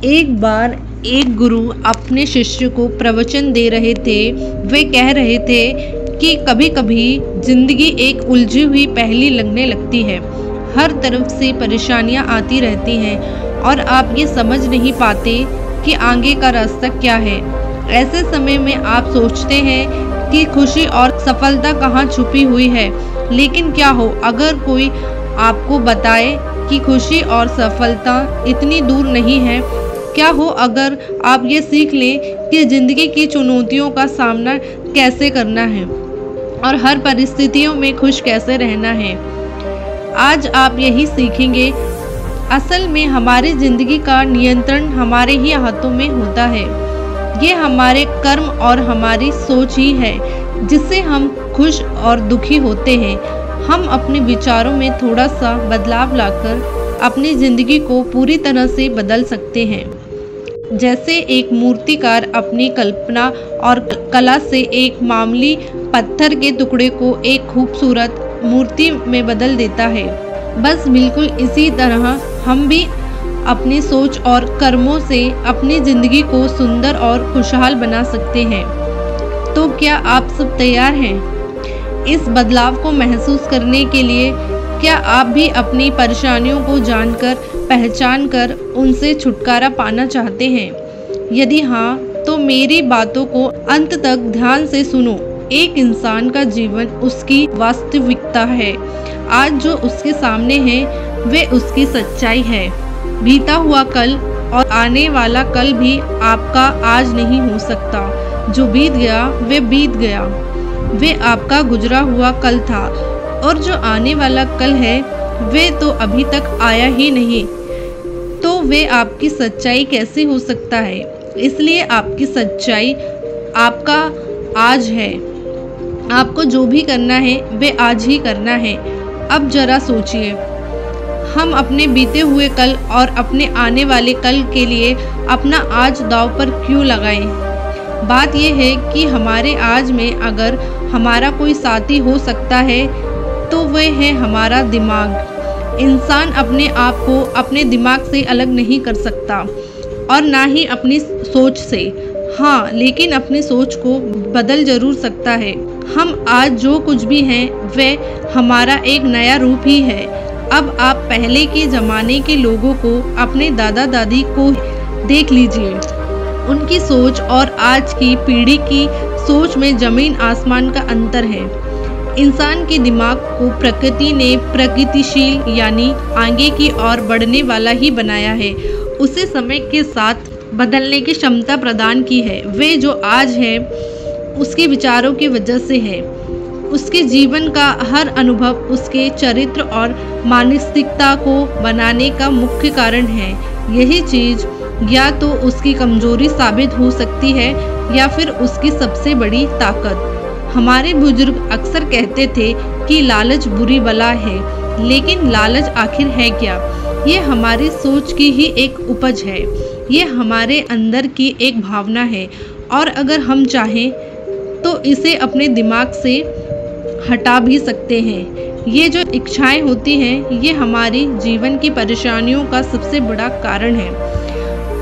एक बार एक गुरु अपने शिष्य को प्रवचन दे रहे थे। वे कह रहे थे कि कभी कभी जिंदगी एक उलझी हुई पहेली लगने लगती है। हर तरफ से परेशानियां आती रहती हैं और आप ये समझ नहीं पाते कि आगे का रास्ता क्या है। ऐसे समय में आप सोचते हैं कि खुशी और सफलता कहाँ छुपी हुई है। लेकिन क्या हो अगर कोई आपको बताए कि खुशी और सफलता इतनी दूर नहीं है। क्या हो अगर आप ये सीख लें कि ज़िंदगी की चुनौतियों का सामना कैसे करना है और हर परिस्थितियों में खुश कैसे रहना है। आज आप यही सीखेंगे। असल में हमारी ज़िंदगी का नियंत्रण हमारे ही हाथों में होता है। ये हमारे कर्म और हमारी सोच ही है जिससे हम खुश और दुखी होते हैं। हम अपने विचारों में थोड़ा सा बदलाव लाकर अपनी ज़िंदगी को पूरी तरह से बदल सकते हैं। जैसे एक मूर्तिकार अपनी कल्पना और कला से एक मामूली पत्थर के टुकड़े को एक खूबसूरत मूर्ति में बदल देता है। बस बिल्कुल इसी तरह हम भी अपनी सोच और कर्मों से अपनी ज़िंदगी को सुंदर और खुशहाल बना सकते हैं। तो क्या आप सब तैयार हैं इस बदलाव को महसूस करने के लिए? क्या आप भी अपनी परेशानियों को जानकर पहचान कर उनसे छुटकारा पाना चाहते हैं? यदि हाँ, तो मेरी बातों को अंत तक ध्यान से सुनो। एक इंसान का जीवन उसकी वास्तविकता है। आज जो उसके सामने है वे उसकी सच्चाई है। बीता हुआ कल और आने वाला कल भी आपका आज नहीं हो सकता। जो बीत गया वे बीत गया, वे आपका गुजरा हुआ कल था। और जो आने वाला कल है वे तो अभी तक आया ही नहीं। तो वे आपकी सच्चाई कैसे हो सकता है? इसलिए आपकी सच्चाई आपका आज है। आपको जो भी करना है वे आज ही करना है। अब जरा सोचिए, हम अपने बीते हुए कल और अपने आने वाले कल के लिए अपना आज दांव पर क्यों लगाएं? बात यह है कि हमारे आज में अगर हमारा कोई साथी हो सकता है तो वह है हमारा दिमाग। इंसान अपने आप को अपने दिमाग से अलग नहीं कर सकता और ना ही अपनी सोच से। हाँ, लेकिन अपनी सोच को बदल जरूर सकता है। हम आज जो कुछ भी हैं वह हमारा एक नया रूप ही है। अब आप पहले के ज़माने के लोगों को, अपने दादा दादी को देख लीजिए। उनकी सोच और आज की पीढ़ी की सोच में ज़मीन आसमान का अंतर है। इंसान के दिमाग को प्रकृति ने प्रगतिशील यानी आगे की ओर बढ़ने वाला ही बनाया है। उसे समय के साथ बदलने की क्षमता प्रदान की है। वे जो आज है उसके विचारों की वजह से है। उसके जीवन का हर अनुभव उसके चरित्र और मानसिकता को बनाने का मुख्य कारण है। यही चीज़ या तो उसकी कमजोरी साबित हो सकती है या फिर उसकी सबसे बड़ी ताकत। हमारे बुजुर्ग अक्सर कहते थे कि लालच बुरी बला है, लेकिन लालच आखिर है क्या? ये हमारी सोच की ही एक उपज है। ये हमारे अंदर की एक भावना है और अगर हम चाहें तो इसे अपने दिमाग से हटा भी सकते हैं। ये जो इच्छाएं होती हैं ये हमारी जीवन की परेशानियों का सबसे बड़ा कारण है।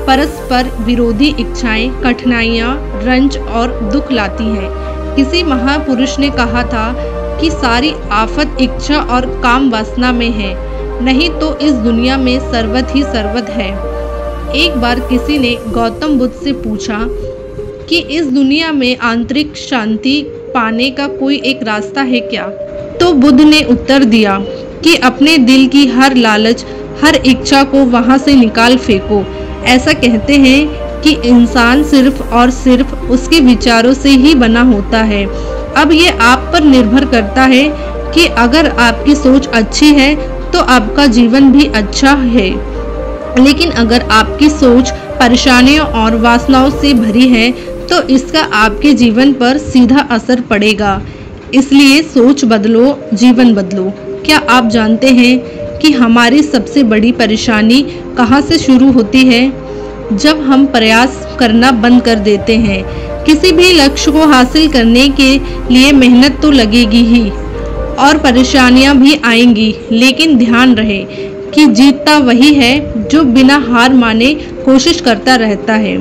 परस्पर विरोधी इच्छाएं कठिनाइयाँ, रंज और दुख लाती हैं। किसी महापुरुष ने कहा था कि सारी आफत इच्छा और काम वासना में है, नहीं तो इस दुनिया में सर्वत ही सर्वत है। एक बार किसी ने गौतम बुद्ध से पूछा कि इस दुनिया में आंतरिक शांति पाने का कोई एक रास्ता है क्या? तो बुद्ध ने उत्तर दिया कि अपने दिल की हर लालच, हर इच्छा को वहां से निकाल फेंको। ऐसा कहते हैं कि इंसान सिर्फ और सिर्फ उसके विचारों से ही बना होता है। अब ये आप पर निर्भर करता है कि अगर आपकी सोच अच्छी है तो आपका जीवन भी अच्छा है। लेकिन अगर आपकी सोच परेशानियों और वासनाओं से भरी है तो इसका आपके जीवन पर सीधा असर पड़ेगा। इसलिए सोच बदलो, जीवन बदलो। क्या आप जानते हैं कि हमारी सबसे बड़ी परेशानी कहाँ से शुरू होती है? जब हम प्रयास करना बंद कर देते हैं। किसी भी लक्ष्य को हासिल करने के लिए मेहनत तो लगेगी ही और परेशानियां भी आएंगी, लेकिन ध्यान रहे कि जीतता वही है जो बिना हार माने कोशिश करता रहता है।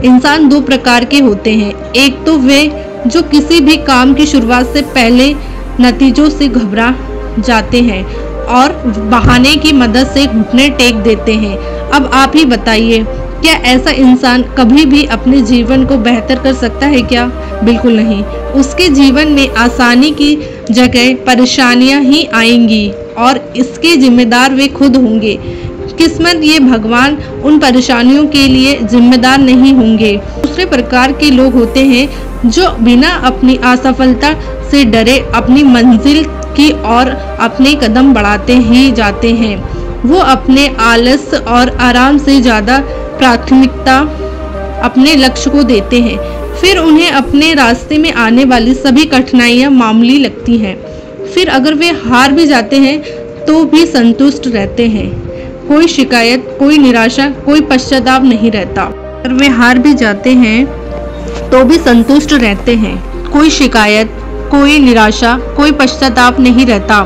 इंसान दो प्रकार के होते हैं, एक तो वे जो किसी भी काम की शुरुआत से पहले नतीजों से घबरा जाते हैं और बहाने की मदद से घुटने टेक देते हैं। अब आप ही बताइए, क्या ऐसा इंसान कभी भी अपने जीवन को बेहतर कर सकता है क्या? बिल्कुल नहीं। उसके जीवन में आसानी की जगह परेशानियां ही आएंगी और इसके जिम्मेदार वे खुद होंगे। किस्मत ये भगवान उन परेशानियों के लिए जिम्मेदार नहीं होंगे। दूसरे प्रकार के लोग होते हैं जो बिना अपनी असफलता से डरे अपनी मंजिल की ओर अपने कदम बढ़ाते ही जाते हैं। वो अपने आलस और आराम से ज़्यादा प्राथमिकता अपने लक्ष्य को देते हैं। फिर उन्हें अपने रास्ते में आने वाली सभी कठिनाइयाँ मामूली लगती हैं। फिर अगर वे हार भी जाते हैं तो भी संतुष्ट रहते हैं। कोई शिकायत, कोई निराशा, कोई पश्चाताप नहीं रहता। अगर वे हार भी जाते हैं तो भी संतुष्ट रहते हैं। कोई शिकायत, कोई निराशा, कोई पश्चाताप नहीं रहता,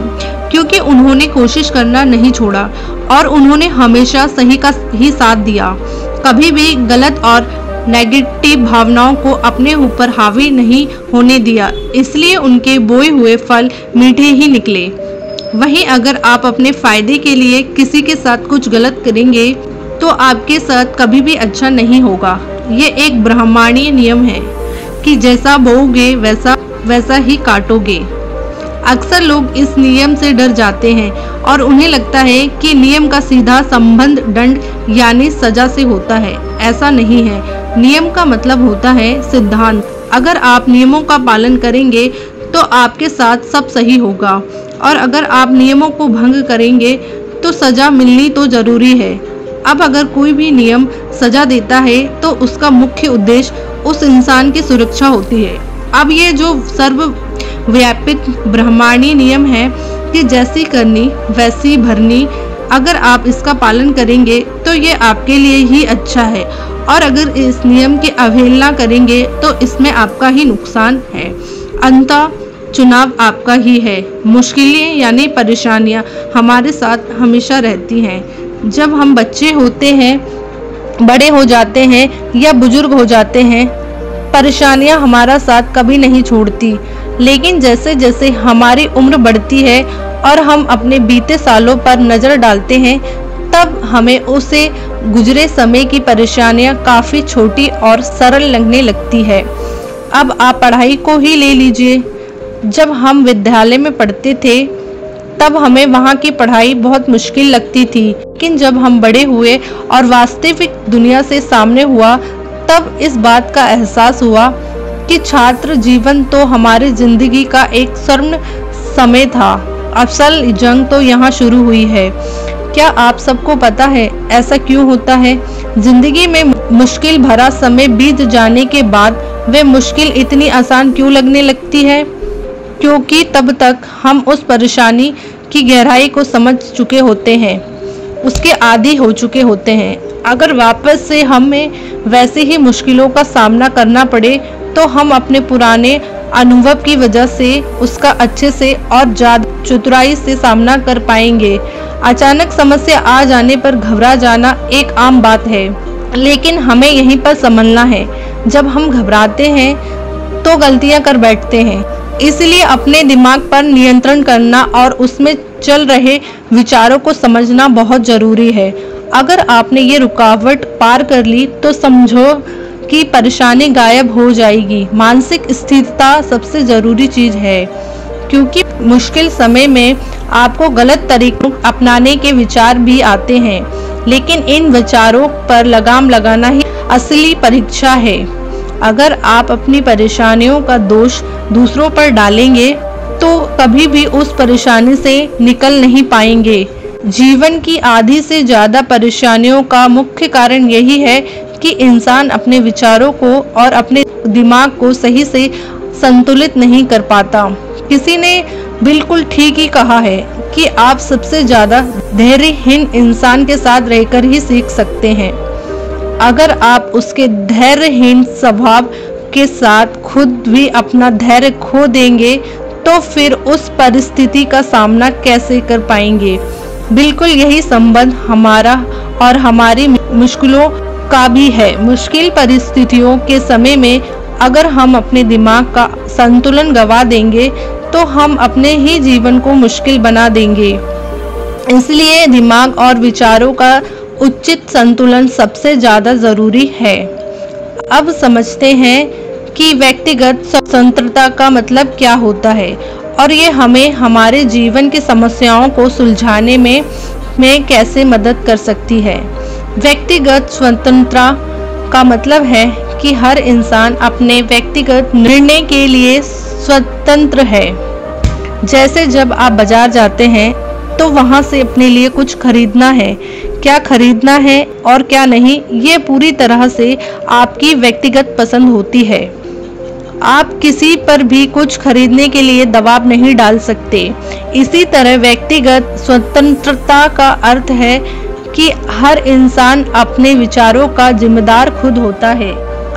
क्योंकि उन्होंने कोशिश करना नहीं छोड़ा और उन्होंने हमेशा सही का ही साथ दिया। कभी भी गलत और नेगेटिव भावनाओं को अपने ऊपर हावी नहीं होने दिया, इसलिए उनके बोए हुए फल मीठे ही निकले। वहीं अगर आप अपने फायदे के लिए किसी के साथ कुछ गलत करेंगे तो आपके साथ कभी भी अच्छा नहीं होगा। ये एक ब्रह्मांडीय नियम है कि जैसा बोओगे वैसा ही काटोगे। अक्सर लोग इस नियम से डर जाते हैं और उन्हें लगता है कि नियम का सीधा संबंध दंड यानी सजा से होता है। ऐसा नहीं है। नियम का मतलब होता है सिद्धांत। अगर आप नियमों का पालन करेंगे तो आपके साथ सब सही होगा और अगर आप नियमों को भंग करेंगे तो सजा मिलनी तो जरूरी है। अब अगर कोई भी नियम सजा देता है तो उसका मुख्य उद्देश्य उस इंसान की सुरक्षा होती है। अब ये जो सर्वव्यापित ब्रह्मांडीय नियम है कि जैसी करनी वैसी भरनी, अगर आप इसका पालन करेंगे तो ये आपके लिए ही अच्छा है और अगर इस नियम की अवहेलना करेंगे तो इसमें आपका ही नुकसान है। अंततः चुनाव आपका ही है। मुश्किलें यानी परेशानियां हमारे साथ हमेशा रहती हैं। जब हम बच्चे होते हैं, बड़े हो जाते हैं या बुजुर्ग हो जाते हैं, परेशानियां हमारा साथ कभी नहीं छोड़ती। लेकिन जैसे जैसे हमारी उम्र बढ़ती है और हम अपने बीते सालों पर नज़र डालते हैं, तब हमें उसे गुजरे समय की परेशानियां काफ़ी छोटी और सरल लगने लगती है। अब आप पढ़ाई को ही ले लीजिए। जब हम विद्यालय में पढ़ते थे तब हमें वहाँ की पढ़ाई बहुत मुश्किल लगती थी, लेकिन जब हम बड़े हुए और वास्तविक दुनिया से सामने हुआ तब इस बात का एहसास हुआ कि छात्र जीवन तो हमारी जिंदगी का एक स्वर्ण समय था। असल जंग तो यहाँ शुरू हुई है। क्या आप सबको पता है ऐसा क्यों होता है? जिंदगी में मुश्किल भरा समय बीत जाने के बाद वे मुश्किल इतनी आसान क्यों लगने लगती है? क्योंकि तब तक हम उस परेशानी की गहराई को समझ चुके होते हैं, उसके आदी हो चुके होते हैं। अगर वापस से हमें वैसे ही मुश्किलों का सामना करना पड़े तो हम अपने पुराने अनुभव की वजह से उसका अच्छे से और ज़्यादा चतुराई से सामना कर पाएंगे। अचानक समस्या आ जाने पर घबरा जाना एक आम बात है, लेकिन हमें यहीं पर समझना है, जब हम घबराते हैं तो गलतियां कर बैठते हैं। इसलिए अपने दिमाग पर नियंत्रण करना और उसमें चल रहे विचारों को समझना बहुत ज़रूरी है। अगर आपने ये रुकावट पार कर ली तो समझो कि परेशानी गायब हो जाएगी। मानसिक स्थिरता सबसे ज़रूरी चीज़ है, क्योंकि मुश्किल समय में आपको गलत तरीकों अपनाने के विचार भी आते हैं, लेकिन इन विचारों पर लगाम लगाना ही असली परीक्षा है। अगर आप अपनी परेशानियों का दोष दूसरों पर डालेंगे तो कभी भी उस परेशानी से निकल नहीं पाएंगे। जीवन की आधी से ज़्यादा परेशानियों का मुख्य कारण यही है कि इंसान अपने विचारों को और अपने दिमाग को सही से संतुलित नहीं कर पाता। किसी ने बिल्कुल ठीक ही कहा है कि आप सबसे ज़्यादा धैर्यहीन इंसान के साथ रहकर ही सीख सकते हैं। अगर आप उसके धैर्यहीन स्वभाव के साथ खुद भी अपना धैर्य खो देंगे तो फिर उस परिस्थिति का सामना कैसे कर पाएंगे? बिल्कुल यही संबंध हमारा और हमारी मुश्किलों का भी है। मुश्किल परिस्थितियों के समय में अगर हम अपने दिमाग का संतुलन गंवा देंगे तो हम अपने ही जीवन को मुश्किल बना देंगे। इसलिए दिमाग और विचारों का उचित संतुलन सबसे ज़्यादा ज़रूरी है। अब समझते हैं कि व्यक्तिगत स्वतंत्रता का मतलब क्या होता है और ये हमें हमारे जीवन की समस्याओं को सुलझाने में कैसे मदद कर सकती है। व्यक्तिगत स्वतंत्रता का मतलब है कि हर इंसान अपने व्यक्तिगत निर्णय के लिए स्वतंत्र है। जैसे जब आप बाजार जाते हैं तो वहाँ से अपने लिए कुछ खरीदना है, क्या खरीदना है और क्या नहीं, ये पूरी तरह से आपकी व्यक्तिगत पसंद होती है। आप किसी पर भी कुछ खरीदने के लिए दबाव नहीं डाल सकते। इसी तरह व्यक्तिगत स्वतंत्रता का अर्थ है कि हर इंसान अपने विचारों का जिम्मेदार खुद होता है।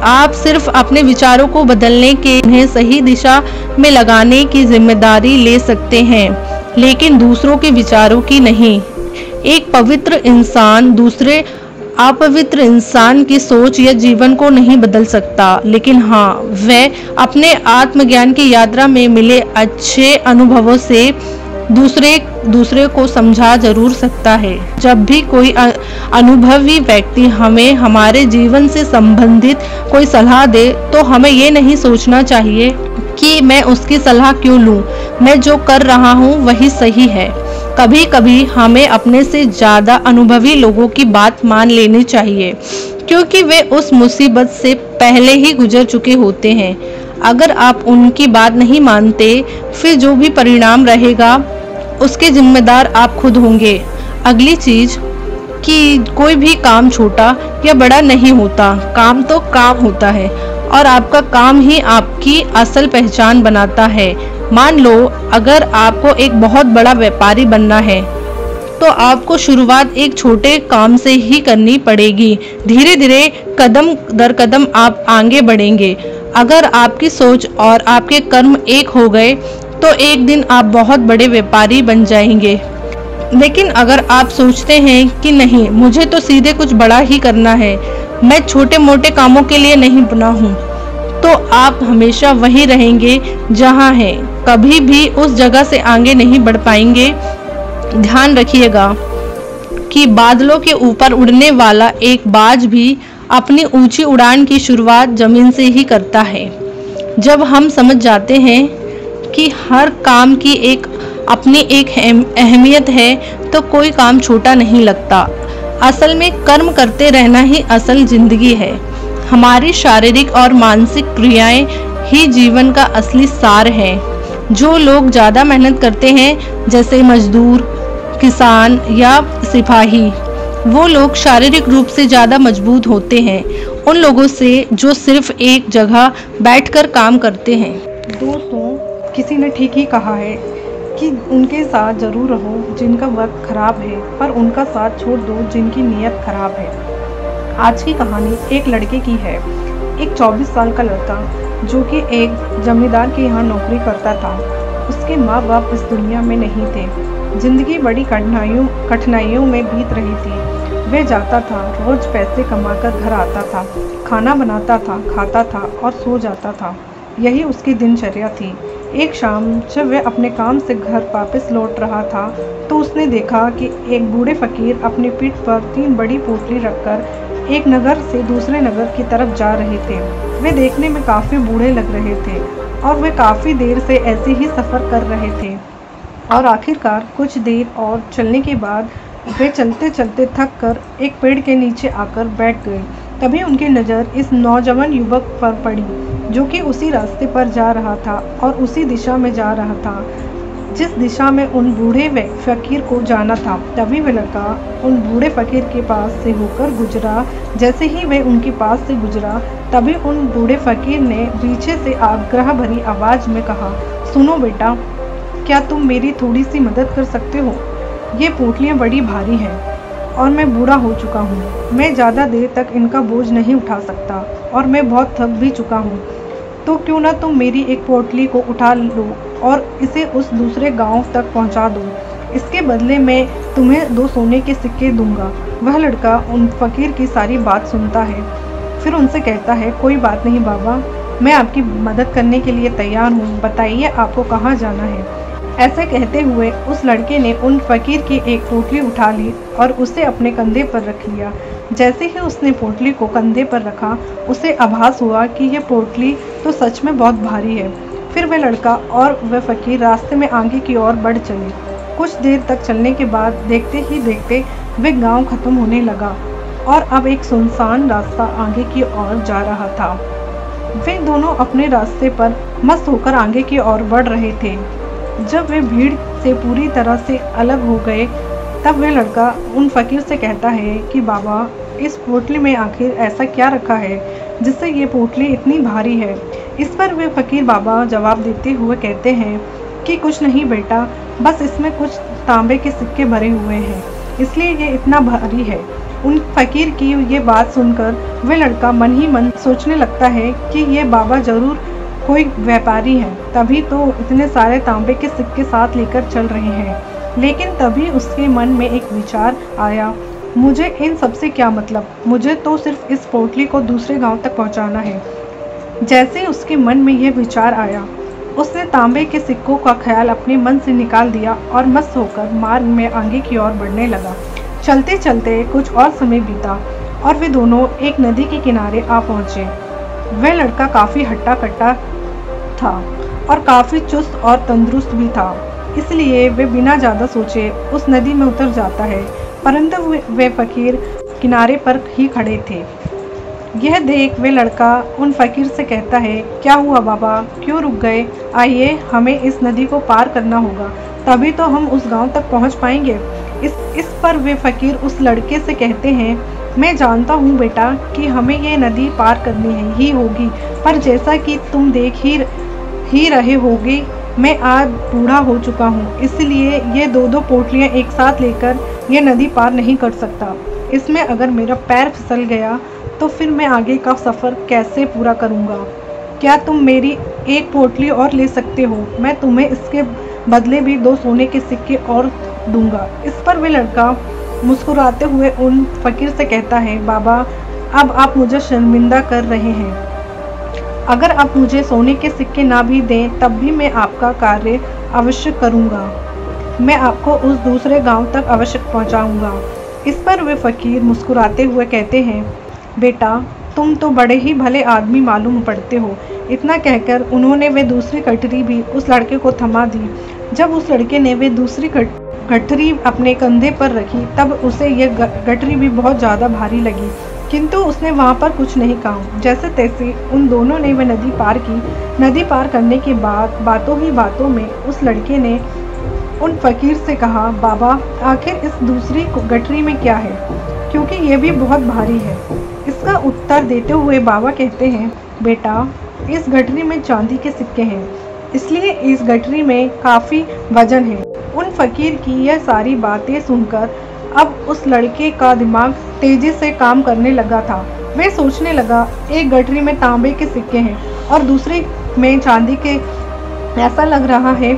आप सिर्फ अपने विचारों को बदलने के उन्हें सही दिशा में लगाने की जिम्मेदारी ले सकते हैं, लेकिन दूसरों के विचारों की नहीं। एक पवित्र इंसान दूसरे अपवित्र इंसान की सोच या जीवन को नहीं बदल सकता, लेकिन हाँ, वह अपने आत्मज्ञान की यात्रा में मिले अच्छे अनुभवों से दूसरे को समझा जरूर सकता है। जब भी कोई अनुभवी व्यक्ति हमें हमारे जीवन से संबंधित कोई सलाह दे तो हमें ये नहीं सोचना चाहिए कि मैं उसकी सलाह क्यों लूं, मैं जो कर रहा हूं वही सही है। कभी कभी हमें अपने से ज़्यादा अनुभवी लोगों की बात मान लेनी चाहिए, क्योंकि वे उस मुसीबत से पहले ही गुजर चुके होते हैं। अगर आप उनकी बात नहीं मानते, फिर जो भी परिणाम रहेगा उसके जिम्मेदार आप खुद होंगे। अगली चीज कि कोई भी काम छोटा या बड़ा नहीं होता, काम तो काम होता है और आपका काम ही आपकी असल पहचान बनाता है। मान लो अगर आपको एक बहुत बड़ा व्यापारी बनना है तो आपको शुरुआत एक छोटे काम से ही करनी पड़ेगी। धीरे धीरे कदम दर कदम आप आगे बढ़ेंगे। अगर आपकी सोच और आपके कर्म एक हो गए तो एक दिन आप बहुत बड़े व्यापारी बन जाएंगे। लेकिन अगर आप सोचते हैं कि नहीं, मुझे तो सीधे कुछ बड़ा ही करना है, मैं छोटे मोटे कामों के लिए नहीं बना हूँ, तो आप हमेशा वहीं रहेंगे जहाँ हैं, कभी भी उस जगह से आगे नहीं बढ़ पाएंगे। ध्यान रखिएगा कि बादलों के ऊपर उड़ने वाला एक बाज भी अपनी ऊंची उड़ान की शुरुआत जमीन से ही करता है। जब हम समझ जाते हैं कि हर काम की अपनी एक अहमियत है तो कोई काम छोटा नहीं लगता। असल में कर्म करते रहना ही असल जिंदगी है। हमारी शारीरिक और मानसिक क्रियाएं ही जीवन का असली सार है। जो लोग ज़्यादा मेहनत करते हैं, जैसे मजदूर, किसान या सिपाही, वो लोग शारीरिक रूप से ज़्यादा मजबूत होते हैं उन लोगों से जो सिर्फ एक जगह बैठकर काम करते हैं। दोस्तों, किसी ने ठीक ही कहा है कि उनके साथ ज़रूर रहो जिनका वक्त ख़राब है, पर उनका साथ छोड़ दो जिनकी नीयत ख़राब है। आज की कहानी एक लड़के की है। एक 24 साल का लड़का जो कि एक जमींदार के यहाँ नौकरी करता था। उसके माँ बाप इस दुनिया में नहीं थे। जिंदगी बड़ी कठिनाइयों में बीत रही थी। वह जाता था, रोज पैसे कमाकर घर आता था, खाना बनाता था, खाता था और सो जाता था। यही उसकी दिनचर्या थी। एक शाम जब वह अपने काम से घर वापस लौट रहा था तो उसने देखा कि एक बूढ़े फकीर अपनी पीठ पर 3 बड़ी पोटली रखकर एक नगर से दूसरे नगर की तरफ जा रहे थे। वे देखने में काफ़ी बूढ़े लग रहे थे और वे काफ़ी देर से ऐसे ही सफ़र कर रहे थे और आखिरकार कुछ देर और चलने के बाद वे चलते चलते थक कर एक पेड़ के नीचे आकर बैठ गए। तभी उनकी नज़र इस नौजवान युवक पर पड़ी जो कि उसी रास्ते पर जा रहा था और उसी दिशा में जा रहा था जिस दिशा में उन बूढ़े फकीर को जाना था। तभी वह लड़का उन बूढ़े फकीर के पास से होकर गुजरा। जैसे ही वह उनके पास से गुजरा तभी उन बूढ़े फकीर ने पीछे से आग्रह भरी आवाज़ में कहा, सुनो बेटा, क्या तुम मेरी थोड़ी सी मदद कर सकते हो? ये पोटलियाँ बड़ी भारी हैं और मैं बूढ़ा हो चुका हूँ। मैं ज़्यादा देर तक इनका बोझ नहीं उठा सकता और मैं बहुत थक भी चुका हूँ। तो क्यों ना तुम मेरी एक पोटली को उठा लो और इसे उस दूसरे गांव तक पहुंचा दो। इसके बदले मैं तुम्हें 2 सोने के सिक्के दूंगा। वह लड़का उन फकीर की सारी बात सुनता है, फिर उनसे कहता है, कोई बात नहीं बाबा, मैं आपकी मदद करने के लिए तैयार हूँ, बताइए आपको कहाँ जाना है। ऐसे कहते हुए उस लड़के ने उन फकीर की एक पोटली उठा ली और उसे अपने कंधे पर रख लिया। जैसे ही उसने पोटली को कंधे पर रखा, उसे आभास हुआ कि यह पोटली तो सच में बहुत भारी है। फिर वह लड़का और वह फकीर रास्ते में आगे की ओर बढ़ चले। कुछ देर तक चलने के बाद देखते ही देखते वह गांव खत्म होने लगा और अब एक सुनसान रास्ता आगे की ओर जा रहा था। वे दोनों अपने रास्ते पर मस्त होकर आगे की ओर बढ़ रहे थे। जब वे भीड़ से पूरी तरह से अलग हो गए, तब वह लड़का उन फकीर से कहता है कि बाबा, इस पोटली में आखिर ऐसा क्या रखा है जिससे ये पोटली इतनी भारी है। इस पर वे फकीर बाबा जवाब देते हुए कहते हैं कि कुछ नहीं बेटा, बस इसमें कुछ तांबे के सिक्के भरे हुए हैं, इसलिए ये इतना भारी है। उन फकीर की ये बात सुनकर वह लड़का मन ही मन सोचने लगता है कि ये बाबा जरूर कोई व्यापारी है, तभी तो इतने सारे तांबे के सिक्के साथ लेकर चल रहे हैं। लेकिन तभी उसके मन में एक विचार आया, मुझे इन सबसे क्या मतलब, मुझे तो सिर्फ इस पोटली को दूसरे गांव तक पहुंचाना है। जैसे उसके मन में यह विचार आया, उसने तांबे के सिक्कों का ख्याल अपने मन से निकाल दिया और मस्त होकर मार्ग में आगे की ओर बढ़ने लगा। चलते चलते कुछ और समय बीता और वे दोनों एक नदी के किनारे आ पहुंचे। वह लड़का काफ़ी हट्टा कट्टा था और काफ़ी चुस्त और तंदुरुस्त भी था, इसलिए वे बिना ज़्यादा सोचे उस नदी में उतर जाता है। परंतु वे फकीर किनारे पर ही खड़े थे। यह देख वे लड़का उन फकीर से कहता है, क्या हुआ बाबा, क्यों रुक गए? आइए, हमें इस नदी को पार करना होगा, तभी तो हम उस गांव तक पहुंच पाएंगे। इस पर वे फकीर उस लड़के से कहते हैं, मैं जानता हूँ बेटा कि हमें ये नदी पार करनी ही होगी, पर जैसा कि तुम देख ही रहे होगे, मैं आज बूढ़ा हो चुका हूँ, इसलिए ये 2-2 पोटलियाँ एक साथ लेकर ये नदी पार नहीं कर सकता। इसमें अगर मेरा पैर फिसल गया तो फिर मैं आगे का सफ़र कैसे पूरा करूँगा? क्या तुम मेरी एक पोटली और ले सकते हो? मैं तुम्हें इसके बदले भी 2 सोने के सिक्के और दूंगा। इस पर वे लड़का मुस्कुराते हुए उन फकीर से कहता है, बाबा, अब आप मुझे शर्मिंदा कर रहे हैं। अगर आप मुझे सोने के सिक्के ना भी दें, तब भी मैं आपका कार्य अवश्य करूंगा। मैं आपको उस दूसरे गांव तक अवश्य पहुंचाऊंगा। इस पर वे फकीर मुस्कुराते हुए कहते हैं, बेटा, तुम तो बड़े ही भले आदमी मालूम पड़ते हो। इतना कहकर उन्होंने वे दूसरी गठरी भी उस लड़के को थमा दी। जब उस लड़के ने वे दूसरी गठरी अपने कंधे पर रखी, तब उसे यह गठरी भी बहुत ज़्यादा भारी लगी, किंतु उसने वहाँ पर कुछ नहीं कहा। जैसे तैसे उन दोनों ने वह नदी पार की। नदी पार करने के बाद बातों ही बातों में उस लड़के ने उन फकीर से कहा, बाबा, आखिर इस दूसरी गठरी में क्या है, क्योंकि ये भी बहुत भारी है। इसका उत्तर देते हुए बाबा कहते हैं, बेटा, इस गठरी में चांदी के सिक्के हैं, इसलिए इस गठरी में काफ़ी वजन है। उन फकीर की यह सारी बातें सुनकर अब उस लड़के का दिमाग तेजी से काम करने लगा था। वह सोचने लगा, एक गठरी में तांबे के सिक्के हैं और दूसरी में चांदी के। ऐसा लग रहा है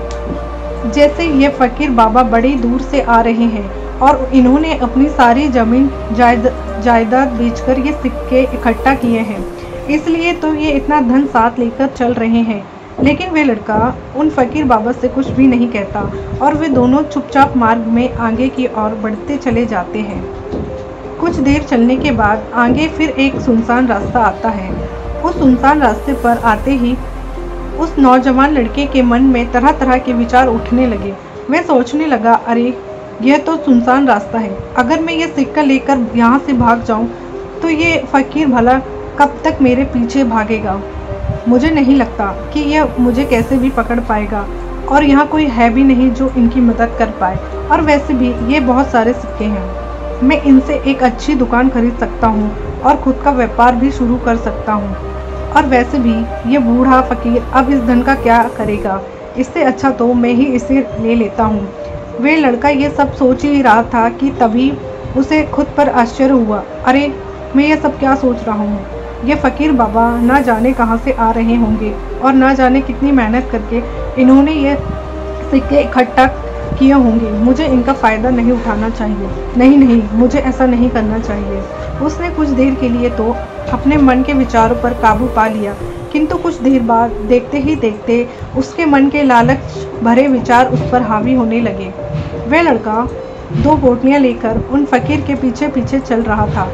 जैसे ये फकीर बाबा बड़ी दूर से आ रहे हैं और इन्होंने अपनी सारी जमीन जायदाद बेचकर ये सिक्के इकट्ठा किए हैं, इसलिए तो ये इतना धन साथ लेकर चल रहे हैं। लेकिन वे लड़का उन फकीर बाबा से कुछ भी नहीं कहता और वे दोनों चुपचाप मार्ग में आगे की ओर बढ़ते चले जाते हैं। कुछ देर चलने के बाद आगे फिर एक सुनसान रास्ता आता है। उस सुनसान रास्ते पर आते ही उस नौजवान लड़के के मन में तरह तरह के विचार उठने लगे। वह सोचने लगा, अरे, यह तो सुनसान रास्ता है, अगर मैं ये सिक्का लेकर यहाँ से भाग जाऊँ तो ये फकीर भला कब तक मेरे पीछे भागेगा। मुझे नहीं लगता कि यह मुझे कैसे भी पकड़ पाएगा और यहाँ कोई है भी नहीं जो इनकी मदद कर पाए। और वैसे भी ये बहुत सारे सिक्के हैं, मैं इनसे एक अच्छी दुकान खरीद सकता हूँ और खुद का व्यापार भी शुरू कर सकता हूँ। और वैसे भी ये बूढ़ा फकीर अब इस धन का क्या करेगा, इससे अच्छा तो मैं ही इसे ले लेता हूँ। वे लड़का ये सब सोच ही रहा था कि तभी उसे खुद पर आश्चर्य हुआ, अरे, मैं ये सब क्या सोच रहा हूँ। ये फकीर बाबा ना जाने कहाँ से आ रहे होंगे और ना जाने कितनी मेहनत करके इन्होंने ये सिक्के इकट्ठा किए होंगे, मुझे इनका फ़ायदा नहीं उठाना चाहिए। नहीं नहीं, मुझे ऐसा नहीं करना चाहिए। उसने कुछ देर के लिए तो अपने मन के विचारों पर काबू पा लिया, किंतु कुछ देर बाद देखते ही देखते उसके मन के लालच भरे विचार उस पर हावी होने लगे। वह लड़का 2 पोटलियाँ लेकर उन फ़कीर के पीछे पीछे चल रहा था।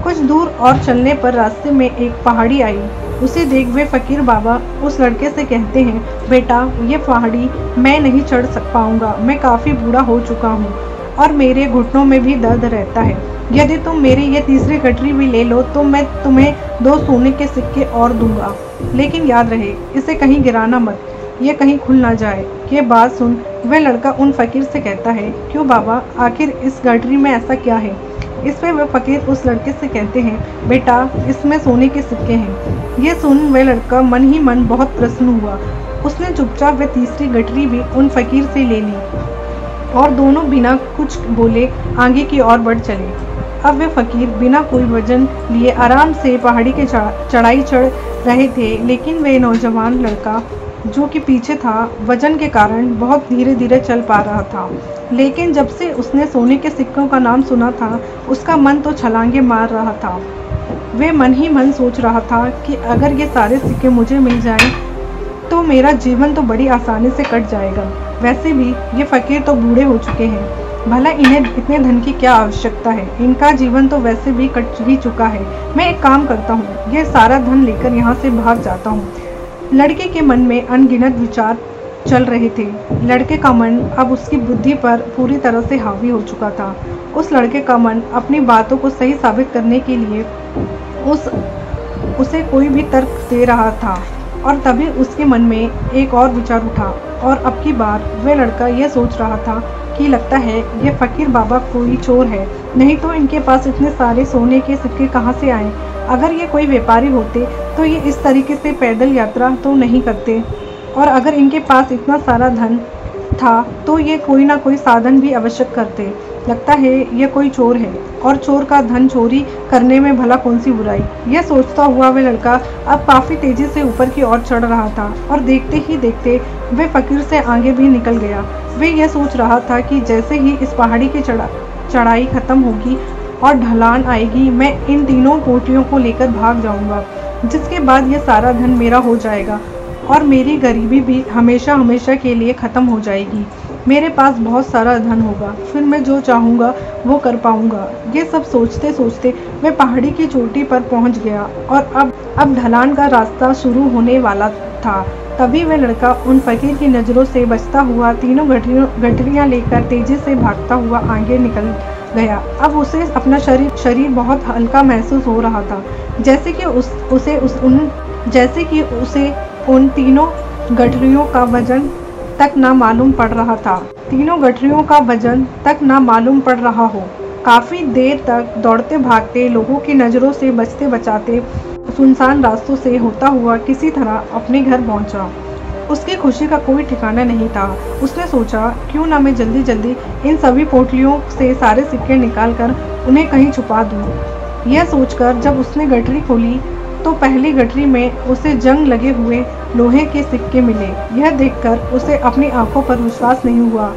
कुछ दूर और चलने पर रास्ते में एक पहाड़ी आई। उसे देख वे फ़कीर बाबा उस लड़के से कहते हैं, बेटा, ये पहाड़ी मैं नहीं चढ़ पाऊँगा, मैं काफ़ी बूढ़ा हो चुका हूँ और मेरे घुटनों में भी दर्द रहता है। यदि तुम मेरी ये तीसरी गठरी भी ले लो तो मैं तुम्हें 2 सोने के सिक्के और दूंगा, लेकिन याद रहे इसे कहीं गिराना मत, ये कहीं खुल ना जाए। ये बात सुन वह लड़का उन फ़कीर से कहता है, क्यों बाबा, आखिर इस गठरी में ऐसा क्या है? इस पे वह फ़कीर उस लड़के से कहते हैं, बेटा, इसमें सोने के सिक्के हैं। ये सुन वह लड़का मन ही मन बहुत प्रसन्न हुआ। उसने चुपचाप वह तीसरी गठरी भी उन फ़कीर से ले ली और दोनों बिना कुछ बोले आगे की ओर बढ़ चले। अब वे फ़कीर बिना कोई वजन लिए आराम से पहाड़ी के चढ़ाई चढ़ रहे थे, लेकिन वह नौजवान लड़का जो कि पीछे था, वजन के कारण बहुत धीरे धीरे चल पा रहा था। लेकिन जब से उसने सोने के सिक्कों का नाम सुना था, उसका मन तो छलांगे मार रहा था। वह मन ही मन सोच रहा था कि अगर ये सारे सिक्के मुझे मिल जाएं, तो मेरा जीवन तो बड़ी आसानी से कट जाएगा। वैसे भी ये फ़कीर तो बूढ़े हो चुके हैं, भला इन्हें इतने धन की क्या आवश्यकता है? इनका जीवन तो वैसे भी कट ही चुका है। मैं एक काम करता हूँ, ये सारा धन लेकर यहाँ से भाग जाता हूँ। लड़के के मन में अनगिनत विचार चल रहे थे। लड़के का मन अब उसकी बुद्धि पर पूरी तरह से हावी हो चुका था। उस लड़के का मन अपनी बातों को सही साबित करने के लिए उसे कोई भी तर्क दे रहा था, और तभी उसके मन में एक और विचार उठा, और अब की बार वह लड़का यह सोच रहा था कि लगता है ये फ़कीर बाबा कोई चोर है, नहीं तो इनके पास इतने सारे सोने के सिक्के कहाँ से आए? अगर ये कोई व्यापारी होते तो ये इस तरीके से पैदल यात्रा तो नहीं करते, और अगर इनके पास इतना सारा धन था तो ये कोई ना कोई साधन भी आवश्यक करते। लगता है ये कोई चोर है, और चोर का धन चोरी करने में भला कौन सी बुराई? यह सोचता हुआ वह लड़का अब काफ़ी तेज़ी से ऊपर की ओर चढ़ रहा था, और देखते ही देखते वह फ़कीर से आगे भी निकल गया। वह यह सोच रहा था कि जैसे ही इस पहाड़ी की चढ़ाई खत्म होगी और ढलान आएगी, मैं इन तीनों पोटलियों को लेकर भाग जाऊंगा, जिसके बाद यह सारा धन मेरा हो जाएगा और मेरी गरीबी भी हमेशा हमेशा के लिए ख़त्म हो जाएगी। मेरे पास बहुत सारा धन होगा, फिर मैं जो चाहूँगा वो कर पाऊँगा। ये सब सोचते सोचते वह पहाड़ी की चोटी पर पहुँच गया, और अब ढलान का रास्ता शुरू होने वाला था। तभी वह लड़का उन फ़कीर की नज़रों से बचता हुआ तीनों गठरियाँ लेकर तेज़ी से भागता हुआ आगे निकल गया। अब उसे अपना शरीर बहुत हल्का महसूस हो रहा था, जैसे कि उन तीनों गठरियों का वजन तक ना मालूम पड़ रहा था। तीनों गठरियों का वजन तक ना मालूम पड़ रहा हो। काफ़ी देर तक दौड़ते भागते, लोगों की नज़रों से बचते बचाते, सुनसान रास्तों से होता हुआ किसी तरह अपने घर पहुंचा। उसकी खुशी का कोई ठिकाना नहीं था। उसने सोचा, क्यों ना मैं जल्दी जल्दी इन सभी पोटलियों से सारे सिक्के निकालकर उन्हें कहीं छुपा दूं। यह सोचकर जब उसने गठरी खोली तो पहली गठरी में उसे जंग लगे हुए लोहे के सिक्के मिले। यह देखकर उसे अपनी आंखों पर विश्वास नहीं हुआ।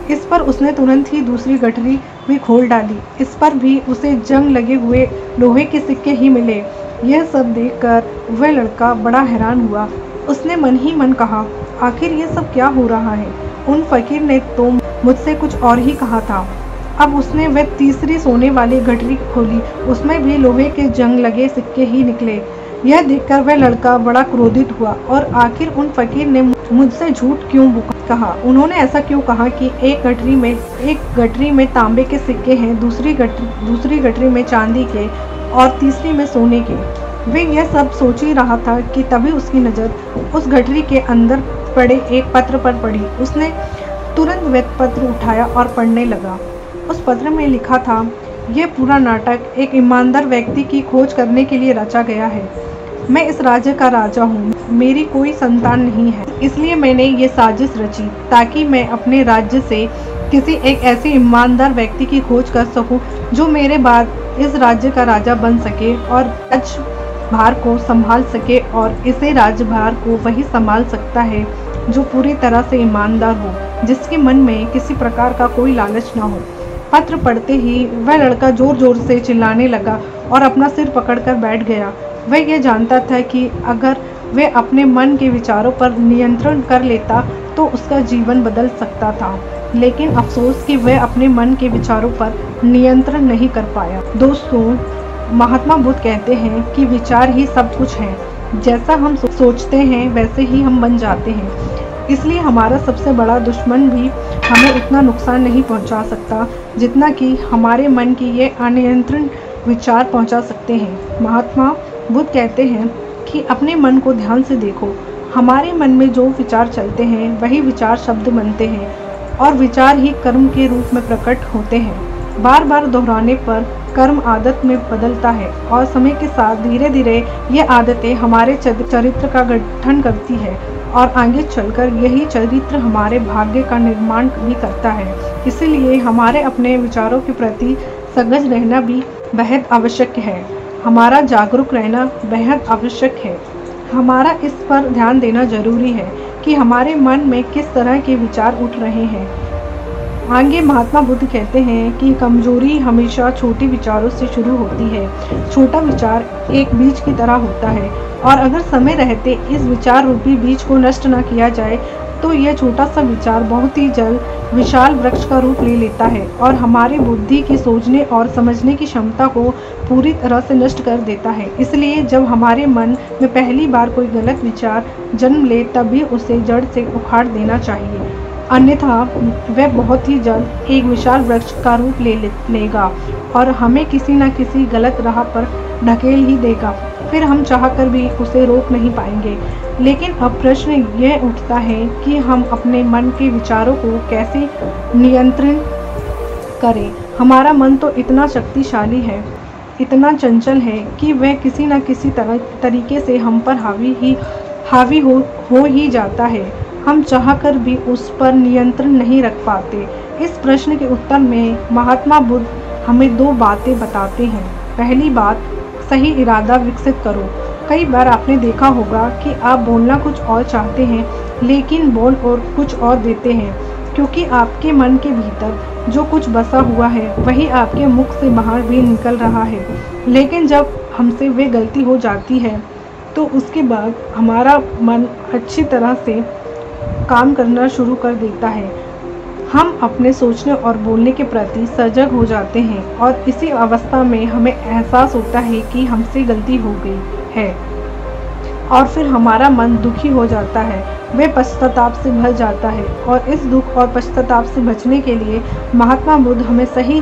इस पर उसने तुरंत ही दूसरी गठरी भी खोल डाली। इस पर भी उसे जंग लगे हुए लोहे के सिक्के ही मिले। यह सब देखकर वह लड़का बड़ा हैरान हुआ। उसने मन ही मन कहा, आखिर ये सब क्या हो रहा है? उन फ़कीर ने तो मुझसे कुछ और ही कहा था। अब उसने वह तीसरी सोने वाली गठरी खोली, उसमें भी लोहे के जंग लगे सिक्के ही निकले। यह देखकर वह लड़का बड़ा क्रोधित हुआ, और आखिर उन फ़कीर ने मुझसे झूठ क्यों कहा? उन्होंने ऐसा क्यों कहा कि एक गठरी में तांबे के सिक्के हैं, दूसरी गठरी में चांदी के, और तीसरी में सोने के। वे यह सब सोच ही रहा था कि तभी उसकी नज़र उस गठरी के अंदर पड़े एक पत्र पर पड़ी। उसने तुरंत वह पत्र उठाया और पढ़ने लगा। उस पत्र में लिखा था, यह पूरा नाटक एक ईमानदार व्यक्ति की खोज करने के लिए रचा गया है। मैं इस राज्य का राजा हूँ, मेरी कोई संतान नहीं है, इसलिए मैंने ये साजिश रची ताकि मैं अपने राज्य से किसी एक ऐसे ईमानदार व्यक्ति की खोज कर सकूं जो मेरे बाद इस राज्य का राजा बन सके और राज्यभार को संभाल सके, और इसे राज्यभार को वही संभाल सकता है जो पूरी तरह से ईमानदार हो, जिसके मन में किसी प्रकार का कोई लालच न हो। पत्र पढ़ते ही वह लड़का जोर जोर से चिल्लाने लगा और अपना सिर पकड़कर बैठ गया। वह यह जानता था कि अगर वह अपने मन के विचारों पर नियंत्रण कर लेता तो उसका जीवन बदल सकता था, लेकिन अफसोस कि वह अपने मन के विचारों पर नियंत्रण नहीं कर पाया। दोस्तों, महात्मा बुद्ध कहते हैं कि विचार ही सब कुछ है। जैसा हम सोचते हैं वैसे ही हम बन जाते हैं। इसलिए हमारा सबसे बड़ा दुश्मन भी हमें उतना नुकसान नहीं पहुंचा सकता जितना कि हमारे मन की ये अनियंत्रित विचार पहुंचा सकते हैं। महात्मा बुद्ध कहते हैं कि अपने मन को ध्यान से देखो। हमारे मन में जो विचार चलते हैं वही विचार शब्द बनते हैं और विचार ही कर्म के रूप में प्रकट होते हैं। बार बार दोहराने पर कर्म आदत में बदलता है और समय के साथ धीरे धीरे ये आदतें हमारे चरित्र का गठन करती है और आगे चलकर यही चरित्र हमारे भाग्य का निर्माण भी करता है। इसीलिए हमारे अपने विचारों के प्रति सजग रहना भी बेहद आवश्यक है। हमारा जागरूक रहना बेहद आवश्यक है। हमारा इस पर ध्यान देना जरूरी है कि हमारे मन में किस तरह के विचार उठ रहे हैं। आगे महात्मा बुद्ध कहते हैं कि कमजोरी हमेशा छोटे विचारों से शुरू होती है। छोटा विचार एक बीज की तरह होता है और अगर समय रहते इस विचार रूपी बीज को नष्ट न किया जाए तो यह छोटा सा विचार बहुत ही जल्द विशाल वृक्ष का रूप ले लेता है और हमारी बुद्धि की सोचने और समझने की क्षमता को पूरी तरह से नष्ट कर देता है। इसलिए जब हमारे मन में पहली बार कोई गलत विचार जन्म ले तभी उसे जड़ से उखाड़ देना चाहिए, अन्यथा वह बहुत ही जल्द एक विशाल वृक्ष का रूप लेगा और हमें किसी न किसी गलत राह पर ढकेल ही देगा। फिर हम चाहकर भी उसे रोक नहीं पाएंगे। लेकिन अब प्रश्न यह उठता है कि हम अपने मन के विचारों को कैसे नियंत्रित करें। हमारा मन तो इतना शक्तिशाली है, इतना चंचल है कि वह किसी न किसी तरीके से हम पर हावी हो ही जाता है। हम चाहकर भी उस पर नियंत्रण नहीं रख पाते। इस प्रश्न के उत्तर में महात्मा बुद्ध हमें दो बातें बताते हैं। पहली बात, सही इरादा विकसित करो। कई बार आपने देखा होगा कि आप बोलना कुछ और चाहते हैं लेकिन बोल और कुछ और देते हैं, क्योंकि आपके मन के भीतर जो कुछ बसा हुआ है वही आपके मुख से बाहर भी निकल रहा है। लेकिन जब हमसे वे गलती हो जाती है तो उसके बाद हमारा मन अच्छी तरह से काम करना शुरू कर देता है। हम अपने सोचने और बोलने के प्रति सजग हो जाते हैं और इसी अवस्था में हमें एहसास होता है कि हमसे गलती हो गई है और फिर हमारा मन दुखी हो जाता है, वे पश्चाताप से भर जाता है। और इस दुख और पश्चाताप से बचने के लिए महात्मा बुद्ध हमें सही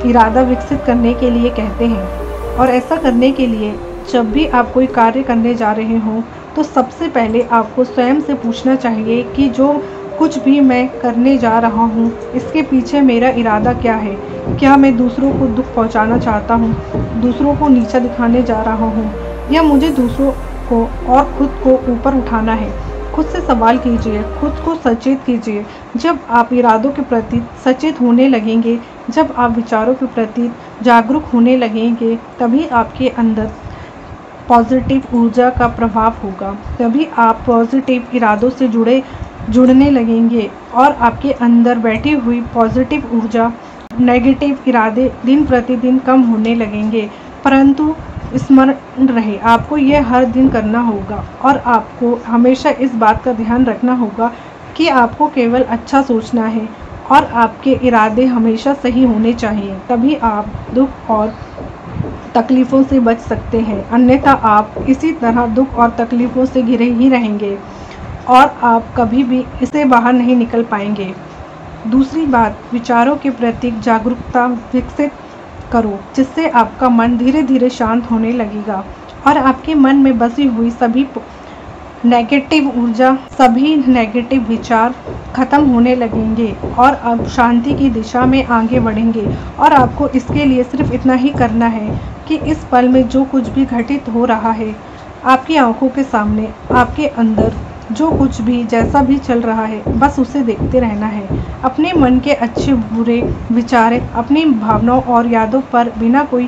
इरादा विकसित करने के लिए कहते हैं। और ऐसा करने के लिए जब भी आप कोई कार्य करने जा रहे हों तो सबसे पहले आपको स्वयं से पूछना चाहिए कि जो कुछ भी मैं करने जा रहा हूँ इसके पीछे मेरा इरादा क्या है। क्या मैं दूसरों को दुख पहुँचाना चाहता हूँ, दूसरों को नीचा दिखाने जा रहा हूँ, या मुझे दूसरों को और खुद को ऊपर उठाना है। खुद से सवाल कीजिए, खुद को सचेत कीजिए। जब आप इरादों के प्रति सचेत होने लगेंगे, जब आप विचारों के प्रति जागरूक होने लगेंगे, तभी आपके अंदर पॉजिटिव ऊर्जा का प्रभाव होगा। तभी आप पॉजिटिव इरादों से जुड़ने लगेंगे और आपके अंदर बैठी हुई पॉजिटिव ऊर्जा, नेगेटिव इरादे दिन प्रतिदिन कम होने लगेंगे। परंतु स्मरण रहे, आपको यह हर दिन करना होगा और आपको हमेशा इस बात का ध्यान रखना होगा कि आपको केवल अच्छा सोचना है और आपके इरादे हमेशा सही होने चाहिए। तभी आप दुख और तकलीफ़ों से बच सकते हैं, अन्यथा आप इसी तरह दुख और तकलीफ़ों से घिरे ही रहेंगे और आप कभी भी इससे बाहर नहीं निकल पाएंगे। दूसरी बात, विचारों के प्रति जागरूकता विकसित करो, जिससे आपका मन धीरे धीरे शांत होने लगेगा और आपके मन में बसी हुई सभी नेगेटिव ऊर्जा, सभी नेगेटिव विचार खत्म होने लगेंगे और आप शांति की दिशा में आगे बढ़ेंगे। और आपको इसके लिए सिर्फ इतना ही करना है कि इस पल में जो कुछ भी घटित हो रहा है आपकी आंखों के सामने, आपके अंदर जो कुछ भी जैसा भी चल रहा है, बस उसे देखते रहना है। अपने मन के अच्छे बुरे विचार, अपनी भावनाओं और यादों पर बिना कोई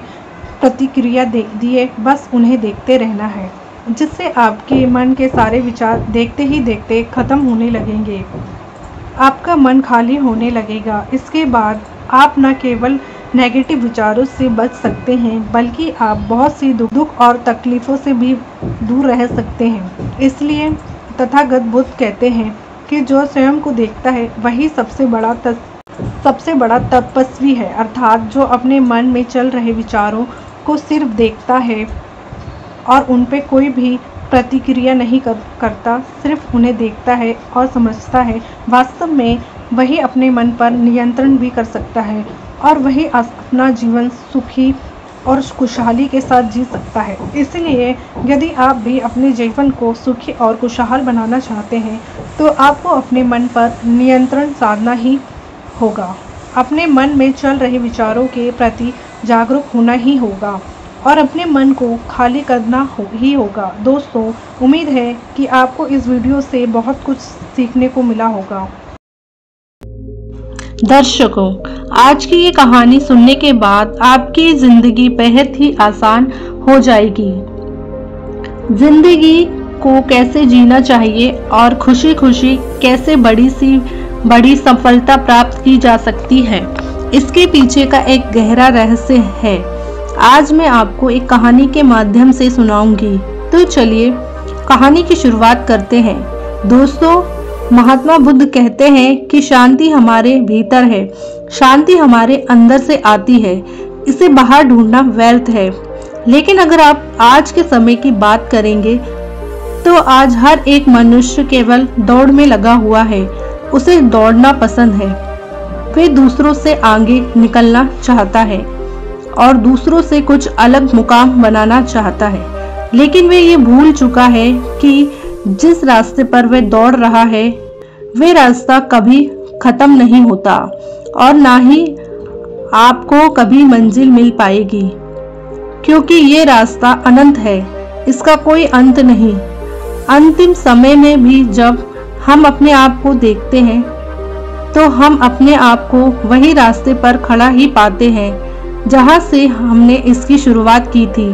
प्रतिक्रिया दिए बस उन्हें देखते रहना है। जिससे आपके मन के सारे विचार देखते ही देखते ख़त्म होने लगेंगे। आपका मन खाली होने लगेगा। इसके बाद आप न केवल नेगेटिव विचारों से बच सकते हैं, बल्कि आप बहुत सी दुख और तकलीफ़ों से भी दूर रह सकते हैं। इसलिए तथागत बुद्ध कहते हैं कि जो स्वयं को देखता है वही सबसे बड़ा तपस्वी है, अर्थात जो अपने मन में चल रहे विचारों को सिर्फ देखता है और उन पे कोई भी प्रतिक्रिया नहीं करता, सिर्फ उन्हें देखता है और समझता है। वास्तव में वही अपने मन पर नियंत्रण भी कर सकता है और वही अपना जीवन सुखी और खुशहाली के साथ जी सकता है। इसलिए यदि आप भी अपने जीवन को सुखी और खुशहाल बनाना चाहते हैं तो आपको अपने मन पर नियंत्रण साधना ही होगा। अपने मन में चल रहे विचारों के प्रति जागरूक होना ही होगा और अपने मन को खाली करना ही होगा। दोस्तों, उम्मीद है कि आपको इस वीडियो से बहुत कुछ सीखने को मिला होगा। दर्शकों, आज की ये कहानी सुनने के बाद आपकी जिंदगी बेहद ही आसान हो जाएगी। जिंदगी को कैसे जीना चाहिए और खुशी खुशी कैसे बड़ी सफलता प्राप्त की जा सकती है, इसके पीछे का एक गहरा रहस्य है। आज मैं आपको एक कहानी के माध्यम से सुनाऊंगी। तो चलिए कहानी की शुरुआत करते हैं। दोस्तों, महात्मा बुद्ध कहते हैं कि शांति हमारे भीतर है, शांति हमारे अंदर से आती है, इसे बाहर ढूंढना व्यर्थ है। लेकिन अगर आप आज के समय की बात करेंगे तो आज हर एक मनुष्य केवल दौड़ में लगा हुआ है। उसे दौड़ना पसंद है, वे दूसरों से आगे निकलना चाहता है और दूसरों से कुछ अलग मुकाम बनाना चाहता है। लेकिन वे ये भूल चुका है कि जिस रास्ते पर वे दौड़ रहा है वे रास्ता कभी खत्म नहीं होता और ना ही आपको कभी मंजिल मिल पाएगी, क्योंकि ये रास्ता अनंत है, इसका कोई अंत नहीं। अंतिम समय में भी जब हम अपने आप को देखते हैं तो हम अपने आप को वही रास्ते पर खड़ा ही पाते हैं जहां से हमने इसकी शुरुआत की थी।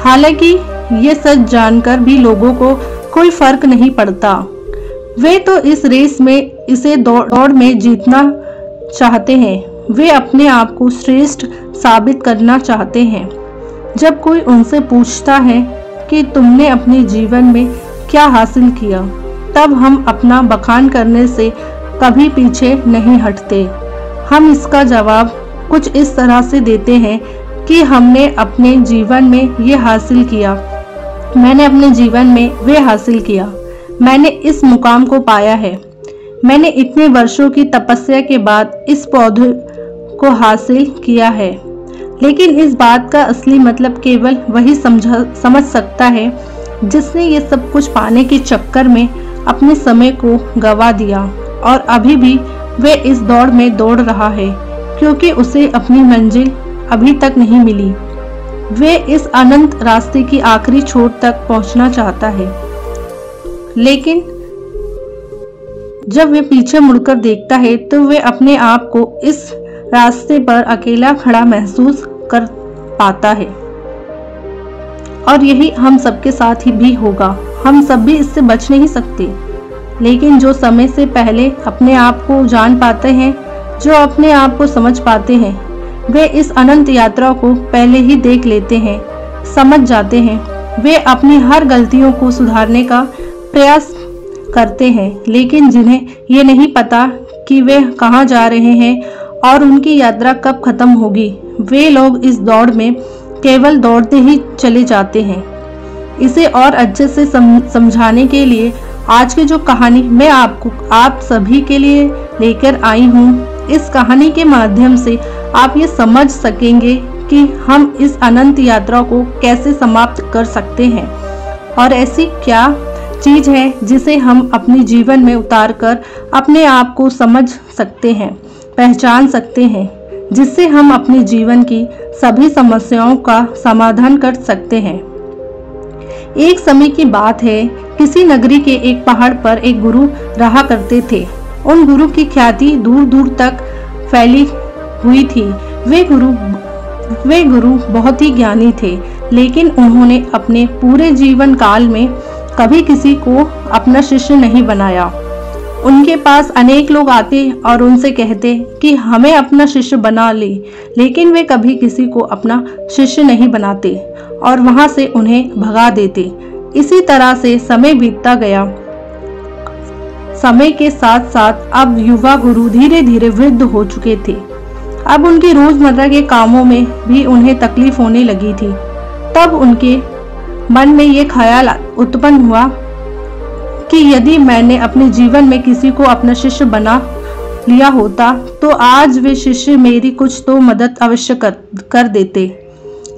हालांकि ये सच जानकर भी लोगों को कोई फर्क नहीं पड़ता। वे तो इस रेस में इसे दौड़ में जीतना चाहते हैं। वे अपने आप को श्रेष्ठ साबित करना चाहते हैं। जब कोई उनसे पूछता है कि तुमने अपने जीवन में क्या हासिल किया, तब हम अपना बखान करने से कभी पीछे नहीं हटते। हम इसका जवाब कुछ इस तरह से देते हैं कि हमने अपने जीवन में ये हासिल किया, मैंने अपने जीवन में वे हासिल किया, मैंने इस मुकाम को पाया है, मैंने इतने वर्षों की तपस्या के बाद इस पौधे को हासिल किया है। लेकिन इस बात का असली मतलब केवल वही समझ सकता है जिसने ये सब कुछ पाने के चक्कर में अपने समय को गवा दिया और अभी भी वे इस दौड़ में दौड़ रहा है, क्योंकि उसे अपनी मंजिल अभी तक नहीं मिली। वे इस अनंत रास्ते की आखिरी छोर तक पहुंचना चाहता है, लेकिन जब वे पीछे मुड़कर देखता है तो वे अपने आप को इस रास्ते पर अकेला खड़ा महसूस कर पाता है। और यही हम सबके साथ ही भी होगा। हम सब भी इससे बच नहीं सकते। लेकिन जो समय से पहले अपने आप को जान पाते हैं, जो अपने आप को समझ पाते हैं, वे इस अनंत यात्रा को पहले ही देख लेते हैं, समझ जाते हैं। वे अपनी हर गलतियों को सुधारने का प्रयास करते हैं, लेकिन जिन्हें ये नहीं पता कि वे कहाँ जा रहे हैं और उनकी यात्रा कब खत्म होगी, वे लोग इस दौड़ में केवल दौड़ते ही चले जाते हैं। इसे और अच्छे से समझाने के लिए आज की जो कहानी मैं आप सभी के लिए लेकर आई हूँ, इस कहानी के माध्यम से आप ये समझ सकेंगे कि हम इस अनंत यात्रा को कैसे समाप्त कर सकते हैं और ऐसी क्या चीज है जिसे हम अपने जीवन में उतारकर अपने आप को समझ सकते हैं, पहचान सकते हैं, जिससे हम अपने जीवन की सभी समस्याओं का समाधान कर सकते हैं। एक समय की बात है, किसी नगरी के एक पहाड़ पर एक गुरु रहा करते थे। उन गुरु की ख्याति दूर दूर तक फैली हुई थी। वे गुरु बहुत ही ज्ञानी थे, लेकिन उन्होंने अपने पूरे जीवन काल में कभी किसी को अपना शिष्य नहीं बनाया। उनके पास अनेक लोग आते और उनसे कहते कि हमें अपना शिष्य बना ले, लेकिन वे कभी किसी को अपना शिष्य नहीं बनाते और वहां से उन्हें भगा देते। इसी तरह से समय बीतता गया। समय के साथ साथ अब युवा गुरु धीरे धीरे वृद्ध हो चुके थे। अब उनके रोजमर्रा के कामों में भी उन्हें तकलीफ होने लगी थी। तब उनके मन में ये ख्याल उत्पन्न हुआ कि यदि मैंने अपने जीवन में किसी को अपना शिष्य बना लिया होता तो आज वे शिष्य मेरी कुछ तो मदद अवश्य कर देते।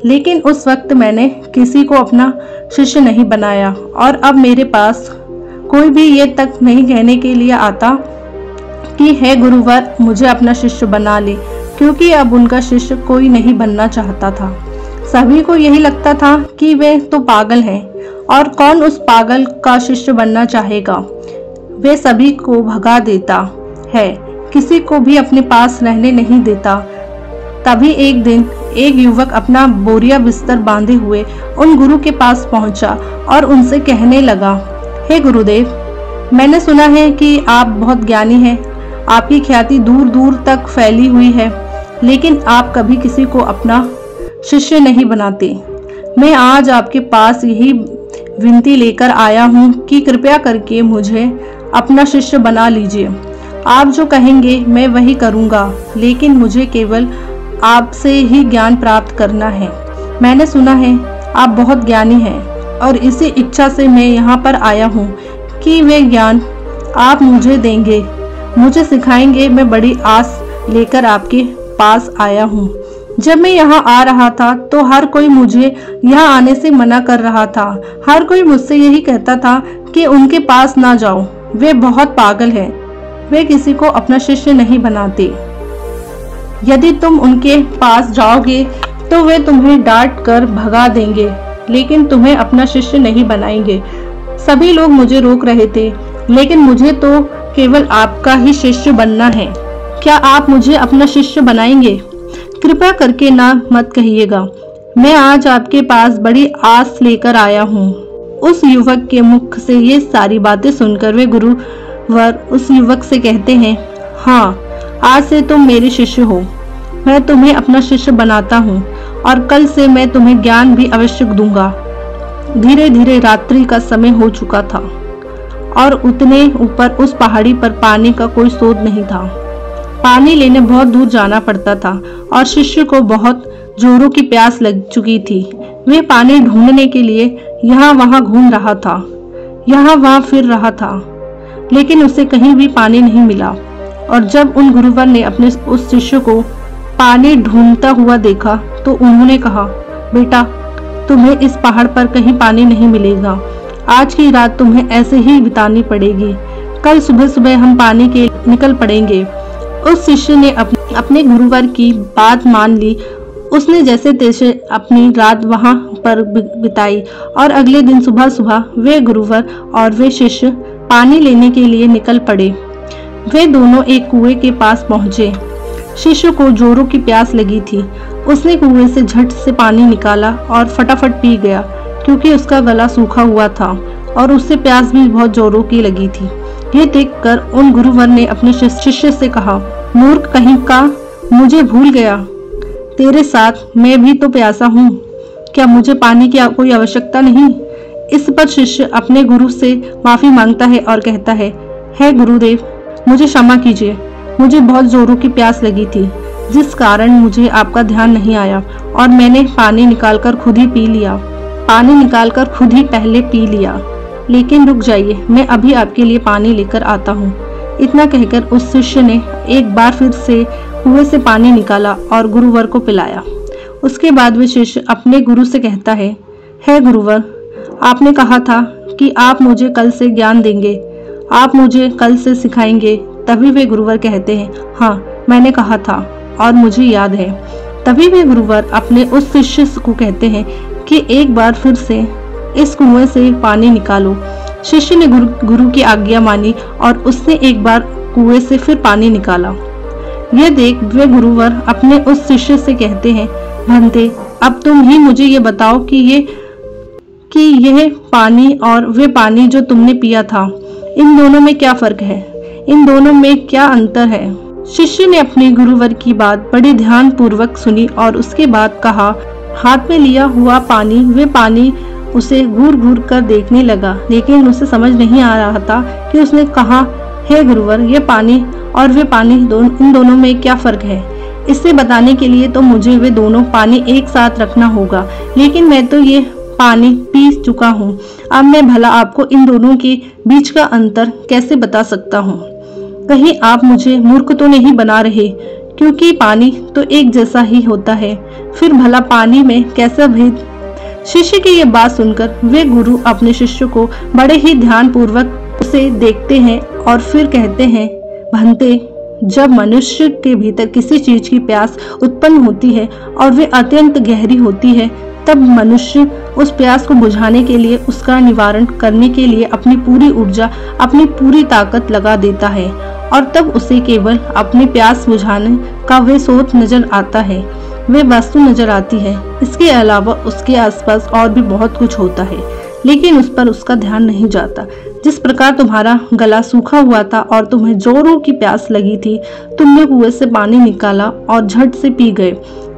लेकिन उस वक्त मैंने किसी को अपना शिष्य नहीं बनाया और अब मेरे पास कोई भी ये तक नहीं कहने के लिए आता कि हे गुरुवर मुझे अपना शिष्य बना ले, क्योंकि अब उनका शिष्य कोई नहीं बनना चाहता था। सभी को यही लगता था कि वे तो पागल हैं और कौन उस पागल का शिष्य बनना चाहेगा। वे सभी को भगा देता है, किसी को भी अपने पास रहने नहीं देता। तभी एक दिन एक युवक अपना बोरिया बिस्तर बांधे हुए उन गुरु के पास पहुंचा और उनसे कहने लगा, हे गुरुदेव, मैंने सुना है कि आप बहुत ज्ञानी हैं, आपकी ख्याति दूर दूर तक फैली हुई है, लेकिन आप कभी किसी को अपना शिष्य नहीं बनाते। मैं आज आपके पास यही विनती लेकर आया हूँ कि कृपया करके मुझे अपना शिष्य बना लीजिए। आप जो कहेंगे मैं वही करूँगा, लेकिन मुझे केवल आपसे ही ज्ञान प्राप्त करना है। मैंने सुना है आप बहुत ज्ञानी हैं और इसी इच्छा से मैं यहाँ पर आया हूँ कि वे ज्ञान आप मुझे देंगे, मुझे सिखाएंगे। मैं बड़ी आस लेकर आपके पास आया हूँ। जब मैं यहाँ आ रहा था तो हर कोई मुझे यहाँ आने से मना कर रहा था। हर कोई मुझसे यही कहता था कि उनके पास ना जाओ, वे बहुत पागल हैं, वे किसी को अपना शिष्य नहीं बनाते। यदि तुम उनके पास जाओगे तो वे तुम्हें डांट कर भगा देंगे, लेकिन तुम्हें अपना शिष्य नहीं बनाएंगे। सभी लोग मुझे रोक रहे थे, लेकिन मुझे तो केवल आपका ही शिष्य बनना है। क्या आप मुझे अपना शिष्य बनाएंगे? कृपया करके ना मत कहिएगा। मैं आज आपके पास बड़ी आस लेकर आया हूँ। उस युवक के मुख से ये सारी बातें सुनकर वे गुरुवर उस युवक से कहते हैं, हाँ, आज से तुम मेरे शिष्य हो। मैं तुम्हें अपना शिष्य बनाता हूँ और कल से मैं तुम्हें ज्ञान भी अवश्य दूंगा। धीरे धीरे रात्रि का समय हो चुका था और उतने ऊपर उस पहाड़ी पर पानी का कोई स्रोत नहीं था। पानी लेने बहुत दूर जाना पड़ता था और शिष्य को बहुत जोरों की प्यास लग चुकी थी। वे पानी ढूंढने के लिए यहाँ वहाँ घूम रहा था, यहाँ वहाँ फिर रहा था, लेकिन उसे कहीं भी पानी नहीं मिला। और जब उन गुरुवर ने अपने उस शिष्य को पानी ढूंढता हुआ देखा तो उन्होंने कहा, बेटा, तुम्हें इस पहाड़ पर कहीं पानी नहीं मिलेगा। आज की रात तुम्हें ऐसे ही बितानी पड़ेगी। कल सुबह सुबह हम पानी के निकल पड़ेंगे। उस शिष्य ने अपने गुरुवर की बात मान ली। उसने जैसे तैसे अपनी रात वहां पर बिताई और अगले दिन सुबह सुबह वे गुरुवर और वे शिष्य पानी लेने के लिए निकल पड़े। वे दोनों एक कुएं के पास पहुंचे। शिष्य को जोरों की प्यास लगी थी। उसने कुएं से झट से पानी निकाला और फटाफट पी गया, क्योंकि उसका गला सूखा हुआ था और उससे प्यास भी बहुत जोरों की लगी थी। ये देखकर उन गुरुवर ने अपने शिष्य से कहा, मूर्ख कहीं का, मुझे भूल गया, तेरे साथ मैं भी तो प्यासा हूँ। क्या मुझे पानी की कोई आवश्यकता नहीं? इस पर शिष्य अपने गुरु से माफी मांगता है और कहता है, हे गुरुदेव, मुझे क्षमा कीजिए, मुझे बहुत जोरों की प्यास लगी थी, जिस कारण मुझे आपका ध्यान नहीं आया और मैंने पानी निकालकर खुद ही पी लिया। पानी निकालकर खुद ही पहले पी लिया। लेकिन रुक जाइए, मैं अभी आपके लिए पानी लेकर आता हूँ। इतना कहकर उस शिष्य ने एक बार फिर से कुएं से पानी निकाला और गुरुवर को पिलाया। उसके बाद वे शिष्य अपने गुरु से कहता है, हे गुरुवर, आपने कहा था कि आप मुझे कल से ज्ञान देंगे, आप मुझे कल से सिखाएंगे। तभी वे गुरुवर कहते हैं, हाँ, मैंने कहा था और मुझे याद है। तभी वे गुरुवर अपने उस शिष्य को कहते हैं कि एक बार फिर से इस कुएं से पानी निकालो। शिष्य ने गुरु की आज्ञा मानी और उसने एक बार कुएं से फिर पानी निकाला। यह देख वे गुरुवर अपने उस शिष्य से कहते हैं, भंते, अब तुम ही मुझे ये बताओ कि यह पानी और वे पानी जो तुमने पिया था, इन दोनों में क्या फर्क है? इन दोनों में क्या अंतर है? शिष्य ने अपने गुरुवर की बात बड़े ध्यान पूर्वक सुनी और उसके बाद कहा, हाथ में लिया हुआ पानी, वे पानी उसे घूर घूर कर देखने लगा, लेकिन उसे समझ नहीं आ रहा था कि उसने कहा, हे गुरुवर, ये पानी और वे पानी इन दोनों में क्या फर्क है? इसे बताने के लिए तो मुझे वे दोनों पानी एक साथ रखना होगा, लेकिन मैं तो ये पानी पी चुका हूँ। अब मैं भला आपको इन दोनों के बीच का अंतर कैसे बता सकता हूँ? कहीं आप मुझे मूर्ख तो नहीं बना रहे, क्योंकि पानी तो एक जैसा ही होता है, फिर भला पानी में कैसा भेद? शिष्य की ये बात सुनकर वे गुरु अपने शिष्य को बड़े ही ध्यान पूर्वक उसे देखते हैं और फिर कहते हैं, भंते, जब मनुष्य के भीतर किसी चीज की प्यास उत्पन्न होती है और वे अत्यंत गहरी होती है, तब मनुष्य उस प्यास को बुझाने के लिए, उसका निवारण करने के लिए अपनी पूरी ऊर्जा, अपनी पूरी ताकत लगा देता है और तब उसे केवल अपनी प्यास बुझाने का वे स्रोत नजर आता है, वे वस्तु नजर आती है। इसके अलावा उसके आसपास और भी बहुत कुछ होता है, लेकिन उस पर उसका ध्यान नहीं जाता। जिस प्रकार तुम्हारा गला सूखा हुआ था और तुम्हें जोरों की प्यास लगी थी, तुमने कुएं से पानी निकाला और झट से पी गए।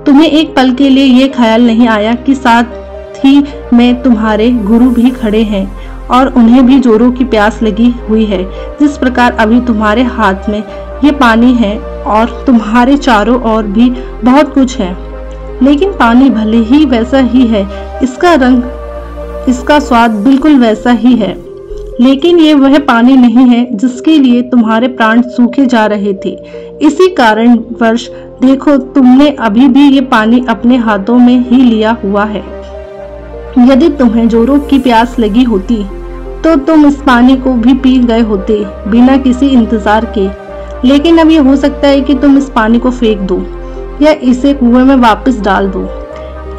तुम्हें एक पल के लिए ये ख्याल नहीं आया कि साथ ही में तुम्हारे गुरु भी खड़े हैं और उन्हें भी जोरों की प्यास लगी हुई है। जिस प्रकार अभी तुम्हारे हाथ में ये पानी है और तुम्हारे चारों ओर भी बहुत कुछ है, लेकिन पानी भले ही वैसा ही है, इसका रंग, इसका स्वाद बिल्कुल वैसा ही है, लेकिन ये वह पानी नहीं है जिसके लिए तुम्हारे प्राण सूखे जा रहे थे। इसी कारणवश देखो, तुमने अभी भी ये पानी अपने हाथों में ही लिया हुआ है। यदि तुम्हें जोरों की प्यास लगी होती तो तुम इस पानी को भी पी गए होते बिना किसी इंतजार के, लेकिन अब ये हो सकता है कि तुम इस पानी को फेंक दो या इसे कुएं में वापस डाल दो।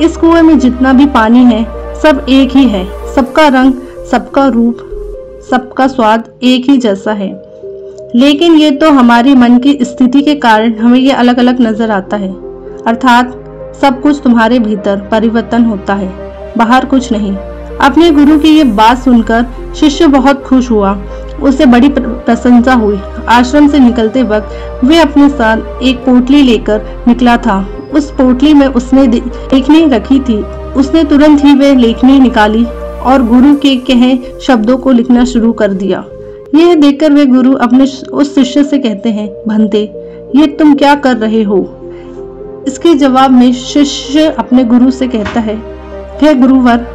इस कुएं में जितना भी पानी है सब एक ही है, सबका रंग, सबका रूप, सबका स्वाद एक ही जैसा है, लेकिन ये तो हमारी मन की स्थिति के कारण हमें ये अलग अलग नजर आता है। अर्थात सब कुछ तुम्हारे भीतर परिवर्तन होता है, बाहर कुछ नहीं। अपने गुरु की ये बात सुनकर शिष्य बहुत खुश हुआ, उसे बड़ी प्रशंसा हुई। आश्रम से निकलते वक्त वे अपने साथ एक पोटली लेकर निकला था। उस पोटली में उसने लेखनी रखी थी। उसने तुरंत ही वे लेखनी निकाली और गुरु के कहे शब्दों को लिखना शुरू कर दिया। यह देखकर वे गुरु अपने उस शिष्य से कहते हैं, भंते, ये तुम क्या कर रहे हो? इसके जवाब में शिष्य अपने गुरु से कहता है, हे गुरुवर,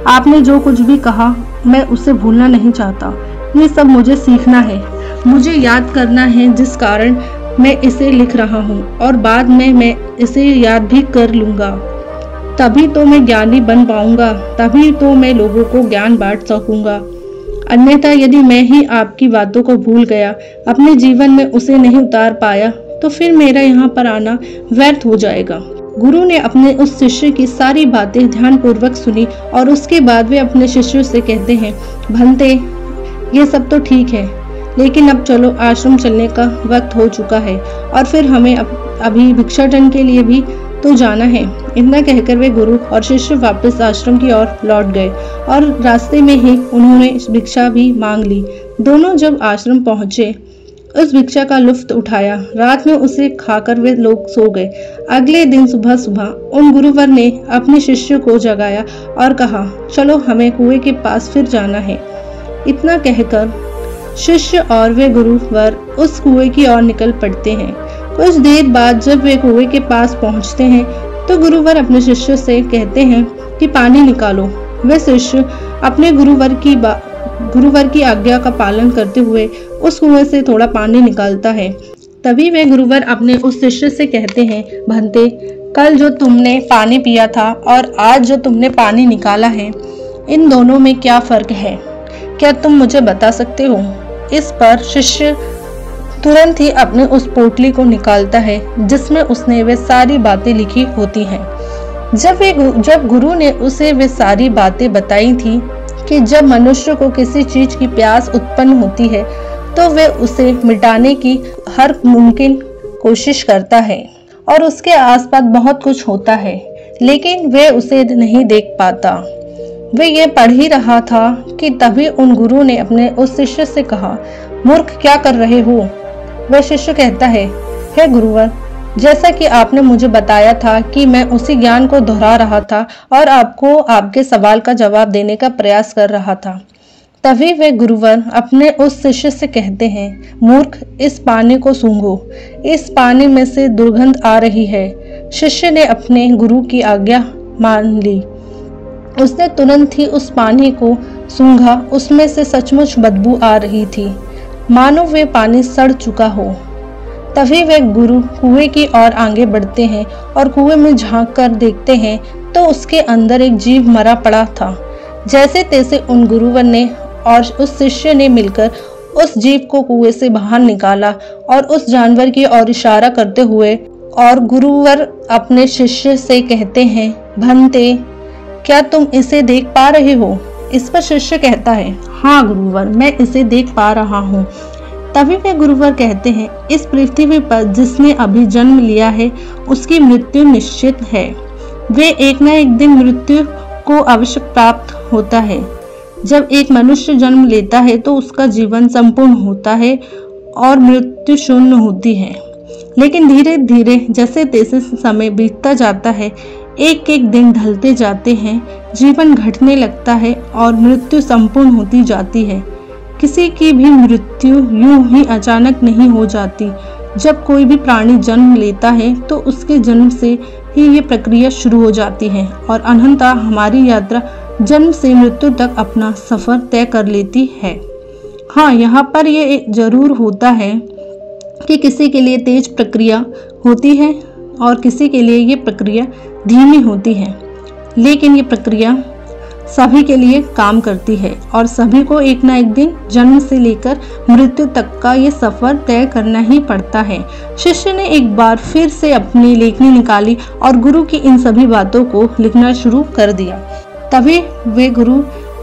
आपने जो कुछ भी कहा मैं उसे भूलना नहीं चाहता। ये सब मुझे सीखना है, मुझे याद करना है, जिस कारण मैं इसे लिख रहा हूँ और बाद में मैं इसे याद भी कर लूँगा। तभी तो मैं ज्ञानी बन पाऊंगा, तभी तो मैं लोगों को ज्ञान बांट सकूंगा। अन्यथा यदि मैं ही आपकी बातों को भूल गया, अपने जीवन में उसे नहीं उतार पाया, तो फिर मेरा यहाँ पर आना व्यर्थ हो जाएगा। गुरु ने अपने उस शिष्य की सारी बातें ध्यान पूर्वक सुनी और उसके बाद वे अपने शिष्य से कहते हैं, भंते, ये सब तो ठीक है, लेकिन अब चलो, आश्रम चलने का वक्त हो चुका है और फिर हमें अभी भिक्षाटन के लिए भी तो जाना है। इतना कहकर वे गुरु और शिष्य वापस आश्रम की ओर लौट गए और रास्ते में ही उन्होंने भिक्षा भी मांग ली। दोनों जब आश्रम पहुंचे, उस भिक्षा का लुफ्त उठाया। रात में उसे खाकर वे लोग सो गए। अगले दिन सुबह सुबह उन गुरुवर ने अपने शिष्य को जगाया और कहा, चलो, हमें कुएं के पास फिर जाना है। इतना कहकर शिष्य और वे गुरुवर उस कुएं की ओर निकल पड़ते हैं। कुछ देर बाद जब वे कुएं के पास पहुंचते हैं तो गुरुवर अपने शिष्य से कहते हैं कि पानी निकालो। वे शिष्य अपने गुरुवर की आज्ञा का पालन करते हुए उस कुएं से थोड़ा पानी निकालता है। तभी वे गुरुवर अपने उस शिष्य से कहते हैं, भंते, कल जो तुमने पानी पिया था और आज जो तुमने पानी निकाला है, इन दोनों में क्या फर्क है? क्या तुम मुझे बता सकते हो? इस पर शिष्य तुरंत ही अपने उस पोटली को निकालता है जिसमें उसने वे सारी बातें लिखी होती हैं। जब गुरु ने उसे वे सारी बातें बताई थी कि जब मनुष्य को किसी चीज की प्यास उत्पन्न होती है तो वे उसे मिटाने की हर मुमकिन कोशिश करता है और उसके आसपास बहुत कुछ होता है, लेकिन वह उसे नहीं देख पाता। वह यह पढ़ ही रहा था कि तभी उन गुरु ने अपने उस शिष्य से कहा, मूर्ख क्या कर रहे हो? वह शिष्य कहता है, हे गुरुवर, जैसा कि आपने मुझे बताया था कि मैं उसी ज्ञान को दोहरा रहा था और आपको आपके सवाल का जवाब देने का प्रयास कर रहा था। तभी वे गुरुवर अपने उस शिष्य से कहते हैं, मूर्ख, इस पानी को सूंघो, इस पानी में से दुर्गंध आ रही है। शिष्य ने अपने गुरु की आज्ञा मान ली। उसने तुरंत ही उस पानी को सूंघा। उसमें से सचमुच बदबू आ रही थी, मानो वे पानी सड़ चुका हो। तभी वे गुरु कुएं की ओर आगे बढ़ते हैं और कुएं में झांक कर देखते हैं तो उसके अंदर एक जीव मरा पड़ा था। जैसे तैसे उन गुरुवर ने और उस शिष्य ने मिलकर उस जीव को कुएं से बाहर निकाला और उस जानवर की ओर इशारा करते हुए और गुरुवर अपने शिष्य से कहते हैं, भंते, क्या तुम इसे देख पा रहे हो? इस पर शिष्य कहता है, हाँ गुरुवर, मैं इसे देख पा रहा हूँ। तभी वे गुरुवर कहते हैं, इस पृथ्वी पर जिसने अभी जन्म लिया है उसकी मृत्यु निश्चित है। वे एक न एक दिन मृत्यु को अवश्य प्राप्त होता है। जब एक मनुष्य जन्म लेता है तो उसका जीवन संपूर्ण होता है और मृत्यु शून्य होती है। लेकिन धीरे धीरे जैसे तैसे समय बीतता जाता है, एक एक दिन ढलते जाते हैं, जीवन घटने लगता है और मृत्यु संपूर्ण होती जाती है। किसी की भी मृत्यु यूं ही अचानक नहीं हो जाती। जब कोई भी प्राणी जन्म लेता है तो उसके जन्म से ही ये प्रक्रिया शुरू हो जाती है और अनंतता हमारी यात्रा जन्म से मृत्यु तक अपना सफर तय कर लेती है। हाँ, यहाँ पर ये जरूर होता है कि किसी के लिए तेज प्रक्रिया होती है और किसी के लिए ये प्रक्रिया धीमी होती है, लेकिन ये प्रक्रिया सभी के लिए काम करती है और सभी को एक ना एक दिन जन्म से लेकर मृत्यु तक का ये सफर तय करना ही पड़ता है। शिष्य ने एक बार फिर से अपनी लेखनी निकाली और गुरु की इन सभी बातों को लिखना शुरू कर दिया। तभी वे गुरु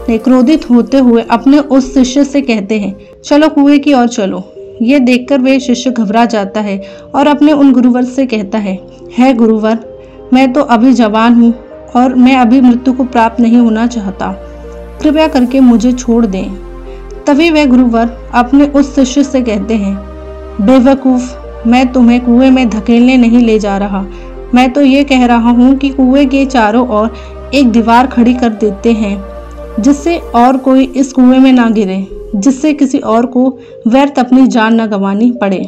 ने क्रोधित होते हुए अपने उस शिष्य से कहते हैं, चलो कुएं की ओर चलो। ये देखकर वे शिष्य घबरा जाता है और अपने उन गुरुवर से कहता है, हे गुरुवर, मैं तो अभी जवान हूँ और मैं अभी मृत्यु को प्राप्त नहीं होना चाहता, कृपया करके मुझे छोड़ दें। तभी वे गुरुवर अपने उस शिष्य से कहते हैं, बेवकूफ़, मैं तुम्हें कुएं में धकेलने नहीं ले जा रहा। मैं तो ये कह रहा हूँ कि कुएं के चारों ओर एक दीवार खड़ी कर देते हैं जिससे और कोई इस कुएं में ना गिरे, जिससे किसी और को व्यर्थ अपनी जान न गंवानी पड़े।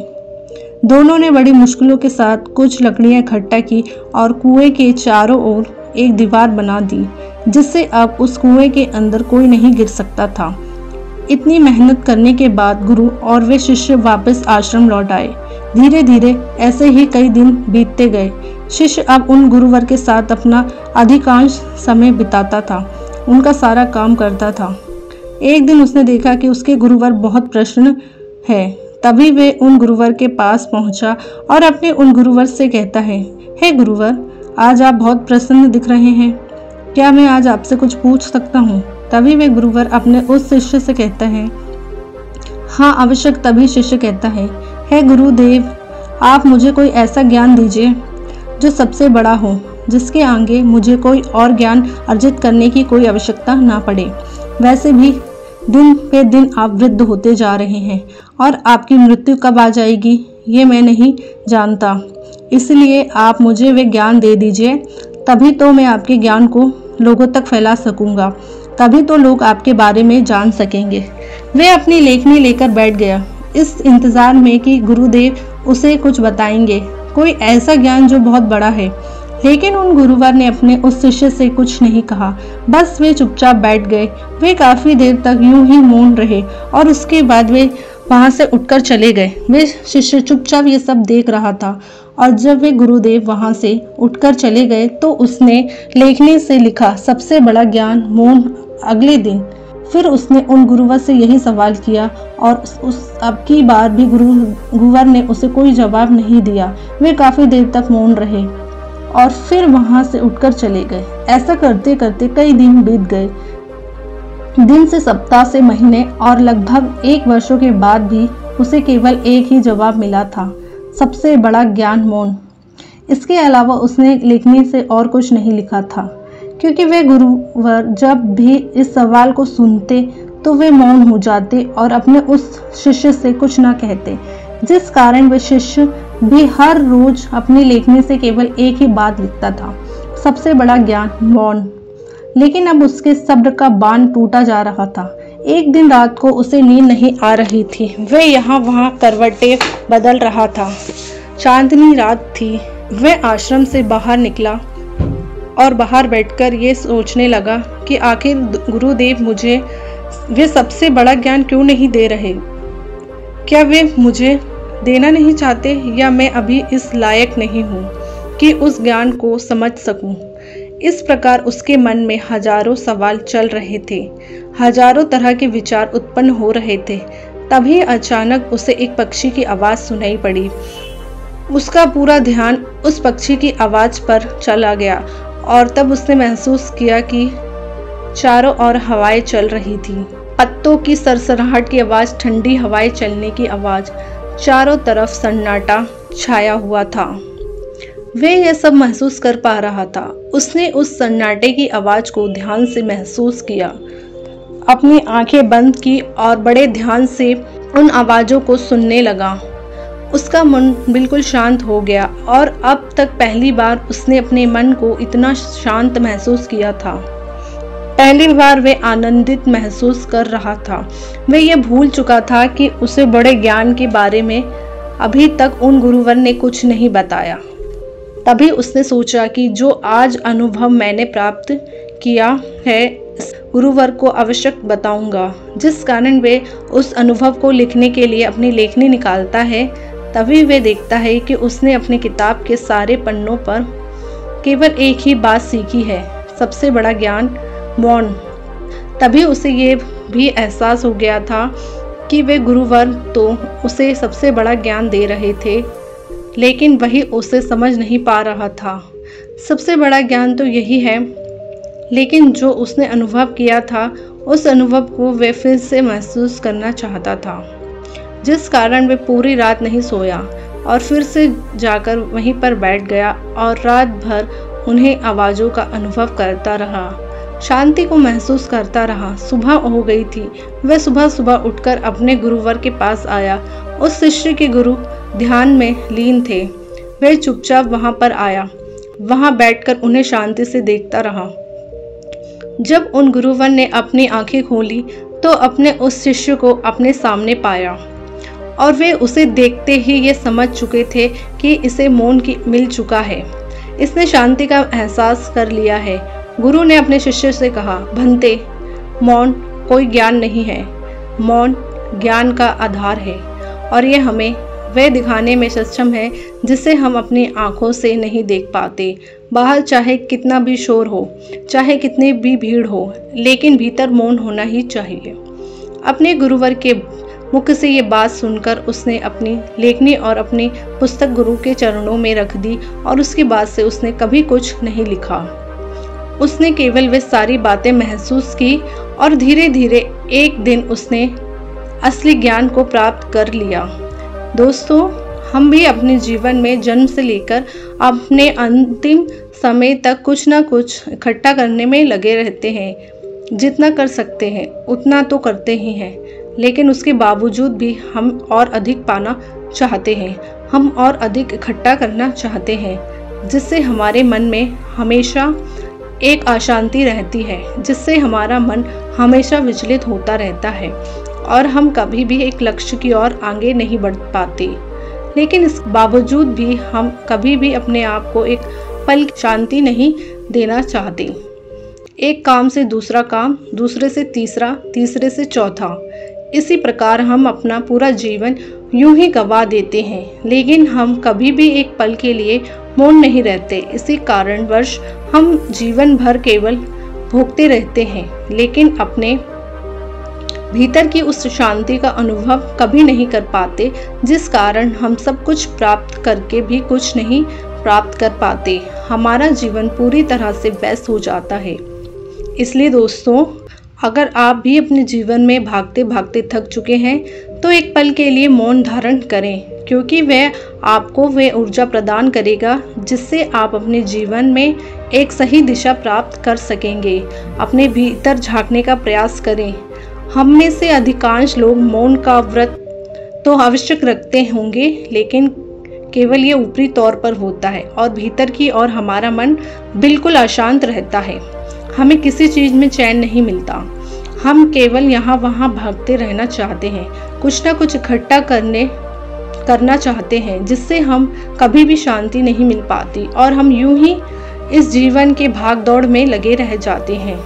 दोनों ने बड़ी मुश्किलों के साथ कुछ लकड़ियां इकट्ठा की और कुएं के चारों ओर एक दीवार बना दी जिससे अब उस कुएं के अंदर कोई नहीं गिर सकता था। इतनी मेहनत करने के बाद गुरु और वे शिष्य वापस आश्रम लौट आए। धीरे धीरे ऐसे ही कई दिन बीतते गए। शिष्य अब उन गुरुवर के साथ अपना अधिकांश समय बिताता था, उनका सारा काम करता था। एक दिन उसने देखा कि उसके गुरुवर बहुत प्रसन्न है। तभी वे उन गुरुवर के पास पहुंचा और अपने उन गुरुवर से कहता है, हे गुरुवर, आज आप बहुत प्रसन्न दिख रहे हैं, क्या मैं आज आपसे कुछ पूछ सकता हूँ? तभी वे गुरुवर अपने उस शिष्य से कहता है, हाँ आवश्यक। तभी शिष्य कहता है, हे गुरुदेव, आप मुझे कोई ऐसा ज्ञान दीजिए जो सबसे बड़ा हो, जिसके आगे मुझे कोई और ज्ञान अर्जित करने की कोई आवश्यकता ना पड़े। वैसे भी दिन पे दिन आप वृद्ध होते जा रहे हैं और आपकी मृत्यु कब आ जाएगी ये मैं नहीं जानता, इसलिए आप मुझे वे ज्ञान दे दीजिए, तभी तो मैं आपके ज्ञान को लोगों तक फैला सकूंगा, तभी तो लोग आपके बारे में जान सकेंगे। वे अपनी लेखनी लेकर बैठ गया, इस इंतजार में कि गुरुदेव उसे कुछ बताएंगे, कोई ऐसा ज्ञान जो बहुत बड़ा है। लेकिन उन गुरुवर ने अपने उस शिष्य से कुछ नहीं कहा, बस वे चुपचाप बैठ गए। वे काफी देर तक यूं ही मौन रहे और उसके बाद वे वहां से उठकर चले गए। वे शिष्य चुपचाप ये सब देख रहा था और जब वे गुरुदेव वहां से उठकर चले गए तो उसने लेखनी से लिखा सबसे बड़ा ज्ञान मौन। अगले दिन फिर उसने उन गुरुवर से यही सवाल किया और उस अब की बार भी गुरुवर ने उसे कोई जवाब नहीं दिया। वे काफी देर तक मौन रहे और फिर वहां से उठकर चले गए। ऐसा करते करते कई दिन बीत गए। दिन से सप्ताह से महीने और लगभग 1 वर्ष के बाद भी उसे केवल एक ही जवाब मिला था, सबसे बड़ा ज्ञान मौन। इसके अलावा उसने लिखने से और कुछ नहीं लिखा था, क्योंकि वे गुरुवर जब भी इस सवाल को सुनते तो वे मौन हो जाते और अपने उस शिष्य से कुछ ना कहते, जिस कारण वह शिष्य भी हर रोज अपने लेखनी से केवल एक ही बात लिखता था, सबसे बड़ा ज्ञान मौन। लेकिन अब उसके सब्र का बांध टूटा जा रहा था। एक दिन रात को उसे नींद नहीं आ रही थी। वह यहाँ वहाँ करवटें बदल रहा था। चांदनी रात थी। वह आश्रम से बाहर निकला और बाहर बैठकर ये सोचने लगा कि आखिर गुरुदेव मुझे वे सबसे बड़ा ज्ञान क्यों नहीं दे रहे। क्या वे मुझे देना नहीं चाहते, या मैं अभी इस लायक नहीं हूँ कि उस ज्ञान को समझ सकूं। इस प्रकार उसके मन में हजारों सवाल चल रहे थे, हजारों तरह के विचार उत्पन्न हो रहे थे। तभी अचानक उसे एक पक्षी की आवाज़ सुनाई पड़ी। उसका पूरा ध्यान उस पक्षी की आवाज़ पर चला गया और तब उसने महसूस किया कि चारों ओर हवाएं चल रही थी। पत्तों की सरसराहट की आवाज़, ठंडी हवाएं चलने की आवाज़, चारों तरफ सन्नाटा छाया हुआ था। वह यह सब महसूस कर पा रहा था। उसने उस सन्नाटे की आवाज़ को ध्यान से महसूस किया, अपनी आंखें बंद की और बड़े ध्यान से उन आवाज़ों को सुनने लगा। उसका मन बिल्कुल शांत हो गया और अब तक पहली बार उसने अपने मन को इतना शांत महसूस किया था। पहली बार वह आनंदित महसूस कर रहा था। वह यह भूल चुका था कि उसे बड़े ज्ञान के बारे में अभी तक उन गुरुवर ने कुछ नहीं बताया। तभी उसने सोचा कि जो आज अनुभव मैंने प्राप्त किया है, गुरुवर को आवश्यक बताऊंगा। जिस कारण वे उस अनुभव को लिखने के लिए अपनी लेखनी निकालता है, तभी वे देखता है कि उसने अपनी किताब के सारे पन्नों पर केवल एक ही बात सीखी है, सबसे बड़ा ज्ञान मौन। तभी उसे ये भी एहसास हो गया था कि वे गुरुवर तो उसे सबसे बड़ा ज्ञान दे रहे थे, लेकिन वही उसे समझ नहीं पा रहा था। सबसे बड़ा ज्ञान तो यही है, लेकिन जो उसने अनुभव किया था उस अनुभव को वे फिर से महसूस करना चाहता था, जिस कारण वे पूरी रात नहीं सोया और फिर से जाकर वहीं पर बैठ गया और रात भर उन्हें आवाज़ों का अनुभव करता रहा, शांति को महसूस करता रहा। सुबह हो गई थी। वह सुबह सुबह उठकर अपने गुरुवर के पास आया। उस शिष्य के गुरु ध्यान में लीन थे। वह चुपचाप वहां पर आया, वहां बैठकर उन्हें शांति से देखता रहा। जब उन गुरुवर ने अपनी आंखें खोली तो अपने उस शिष्य को अपने सामने पाया और वे उसे देखते ही ये समझ चुके थे कि इसे मौन की मिल चुका है, इसने शांति का एहसास कर लिया है। गुरु ने अपने शिष्य से कहा, भंते, मौन कोई ज्ञान नहीं है, मौन ज्ञान का आधार है और ये हमें वह दिखाने में सक्षम है जिसे हम अपनी आँखों से नहीं देख पाते। बाहर चाहे कितना भी शोर हो, चाहे कितनी भी भीड़ हो, लेकिन भीतर मौन होना ही चाहिए। अपने गुरुवर के मुख से ये बात सुनकर उसने अपनी लेखनी और अपनी पुस्तक गुरु के चरणों में रख दी और उसके बाद से उसने कभी कुछ नहीं लिखा। उसने केवल वे सारी बातें महसूस की और धीरे धीरे एक दिन उसने असली ज्ञान को प्राप्त कर लिया। दोस्तों, हम भी अपने जीवन में जन्म से लेकर अपने अंतिम समय तक कुछ ना कुछ इकट्ठा करने में लगे रहते हैं। जितना कर सकते हैं उतना तो करते ही हैं, लेकिन उसके बावजूद भी हम और अधिक पाना चाहते हैं, हम और अधिक इकट्ठा करना चाहते हैं, जिससे हमारे मन में हमेशा एक अशांति रहती है, जिससे हमारा मन हमेशा विचलित होता रहता है और हम कभी भी एक लक्ष्य की ओर आगे नहीं बढ़ पाते। लेकिन इस बावजूद भी हम कभी भी अपने आप को एक पल शांति नहीं देना चाहते। एक काम से दूसरा काम, दूसरे से तीसरा, तीसरे से चौथा, इसी प्रकार हम अपना पूरा जीवन यूं ही गवा देते हैं, लेकिन हम कभी भी एक पल के लिए मौन नहीं रहते। इसी कारणवश हम जीवन भर केवल भोगते रहते हैं, लेकिन अपने भीतर की उस शांति का अनुभव कभी नहीं कर पाते, जिस कारण हम सब कुछ प्राप्त करके भी कुछ नहीं प्राप्त कर पाते। हमारा जीवन पूरी तरह से व्यस्त हो जाता है। इसलिए दोस्तों, अगर आप भी अपने जीवन में भागते भागते थक चुके हैं तो एक पल के लिए मौन धारण करें, क्योंकि वह आपको वह ऊर्जा प्रदान करेगा जिससे आप अपने जीवन में एक सही दिशा प्राप्त कर सकेंगे। अपने भीतर झांकने का प्रयास करें। हम में से अधिकांश लोग मौन का व्रत तो आवश्यक रखते होंगे, लेकिन केवल ये ऊपरी तौर पर होता है और भीतर की ओर हमारा मन बिल्कुल अशांत रहता है। हमें किसी चीज़ में चैन नहीं मिलता। हम केवल यहाँ वहाँ भागते रहना चाहते हैं, कुछ ना कुछ इकट्ठा करना चाहते हैं, जिससे हम कभी भी शांति नहीं मिल पाती और हम यूं ही इस जीवन के भाग दौड़ में लगे रह जाते हैं।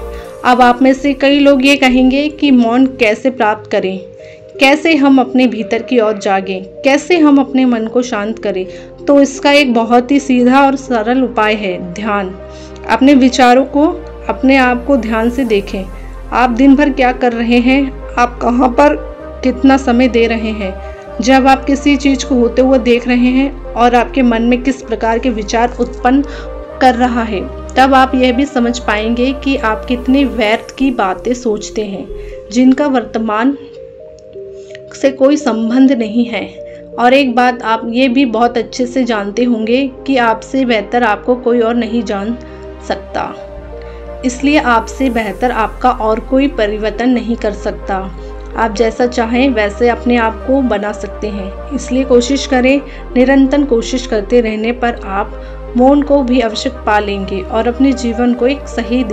अब आप में से कई लोग ये कहेंगे कि मौन कैसे प्राप्त करें, कैसे हम अपने भीतर की ओर जागें, कैसे हम अपने मन को शांत करें। तो इसका एक बहुत ही सीधा और सरल उपाय है ध्यान। अपने विचारों को, अपने आप को ध्यान से देखें। आप दिन भर क्या कर रहे हैं, आप कहाँ पर कितना समय दे रहे हैं। जब आप किसी चीज़ को होते हुए देख रहे हैं और आपके मन में किस प्रकार के विचार उत्पन्न कर रहा है, तब आप यह भी समझ पाएंगे कि आप कितने व्यर्थ की बातें सोचते हैं जिनका वर्तमान से कोई संबंध नहीं है। और एक बात आप ये भी बहुत अच्छे से जानते होंगे कि आपसे बेहतर आपको कोई और नहीं जान सकता, इसलिए आपसे बेहतर आपका और कोई परिवर्तन नहीं कर सकता। आप जैसा चाहें वैसे अपने आप को बना सकते हैं, इसलिए कोशिश करें। निरंतर कोशिश करते रहने पर आप मौन को भी अवश्य पा लेंगे और अपने जीवन को एक सही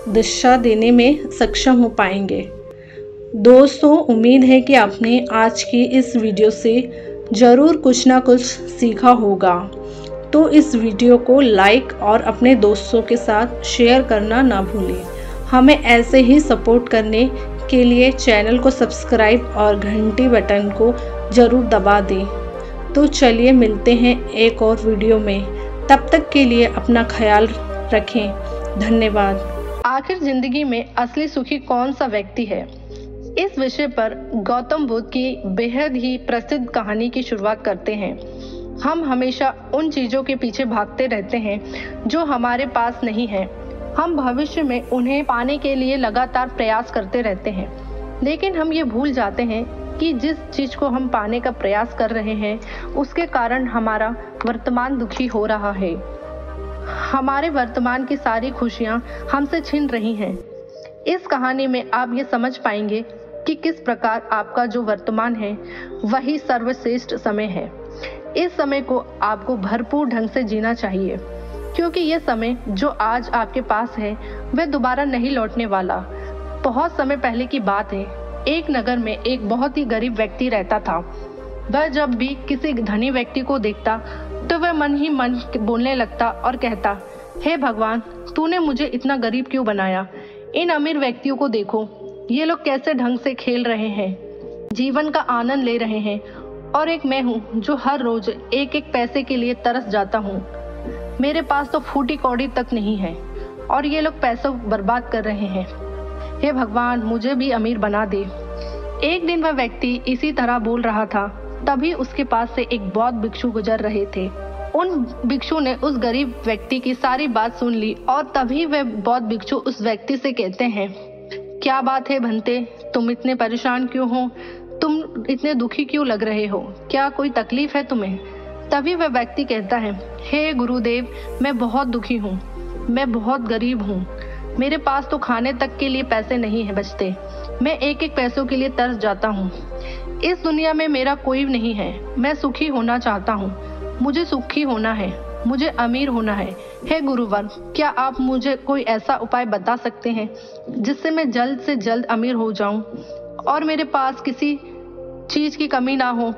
दिशा देने में सक्षम हो पाएंगे। दोस्तों, उम्मीद है कि आपने आज की इस वीडियो से ज़रूर कुछ ना कुछ सीखा होगा। तो इस वीडियो को लाइक और अपने दोस्तों के साथ शेयर करना ना भूलें। हमें ऐसे ही सपोर्ट करने के लिए चैनल को सब्सक्राइब और घंटी बटन को ज़रूर दबा दें। तो चलिए मिलते हैं एक और वीडियो में। तब तक के लिए अपना ख्याल रखें। धन्यवाद। आखिर जिंदगी में असली सुखी कौन सा व्यक्ति है? इस विषय पर गौतम बुद्ध की बेहद ही प्रसिद्ध कहानी की शुरुआत करते हैं। हम हमेशा उन चीज़ों के पीछे भागते रहते हैं जो हमारे पास नहीं है। हम भविष्य में उन्हें पाने के लिए लगातार प्रयास करते रहते हैं, लेकिन हम ये भूल जाते हैं कि जिस चीज़ को हम पाने का प्रयास कर रहे हैं उसके कारण हमारा वर्तमान दुखी हो रहा है। हमारे वर्तमान की सारी खुशियाँ हमसे छिन रही हैं। इस कहानी में आप ये समझ पाएंगे कि किस प्रकार आपका जो वर्तमान है वही सर्वश्रेष्ठ समय है। इस समय को आपको भरपूर ढंग से जीना चाहिए, क्योंकि ये समय जो आज आपके पास है वह दोबारा नहीं लौटने वाला। बहुत समय पहले की बात है, एक नगर में एक बहुत ही गरीब व्यक्ति रहता था। वह जब भी किसी धनी व्यक्ति को देखता तो वह मन ही मन बोलने लगता और कहता, हे भगवान, तूने मुझे इतना गरीब क्यों बनाया? इन अमीर व्यक्तियों को देखो, ये लोग कैसे ढंग से खेल रहे हैं, जीवन का आनंद ले रहे हैं, और एक मैं हूँ जो हर रोज एक एक पैसे के लिए तरस जाता हूँ। मेरे पास तो फूटी कौड़ी तक नहीं है और ये लोग पैसों बर्बाद कर रहे हैं। हे भगवान, मुझे भी अमीर बना दे। एक दिन वह व्यक्ति इसी तरह बोल रहा था, तभी उसके पास से एक बौद्ध भिक्षु गुजर रहे थे। उन भिक्षु ने उस गरीब व्यक्ति की सारी बात सुन ली और तभी वह बौद्ध भिक्षु उस व्यक्ति से कहते हैं, क्या बात है भंते, तुम इतने परेशान क्यों हो? तुम इतने दुखी क्यों लग रहे हो? क्या कोई तकलीफ है तुम्हें? तभी वह व्यक्ति कहता है, हे गुरुदेव, मैं बहुत दुखी हूँ, मैं बहुत गरीब हूँ, मेरे पास तो खाने तक के लिए पैसे नहीं है बचते, मैं एक एक पैसों के लिए तरस जाता हूँ। इस दुनिया में मेरा कोई नहीं है, मैं सुखी होना चाहता हूँ, मुझे सुखी होना है, मुझे अमीर होना है। हे गुरुवर, क्या आप मुझे कोई ऐसा उपाय बता सकते हैं जिससे मैं जल्द से जल्द अमीर हो जाऊं और मेरे पास किसी चीज की कमी ना हो?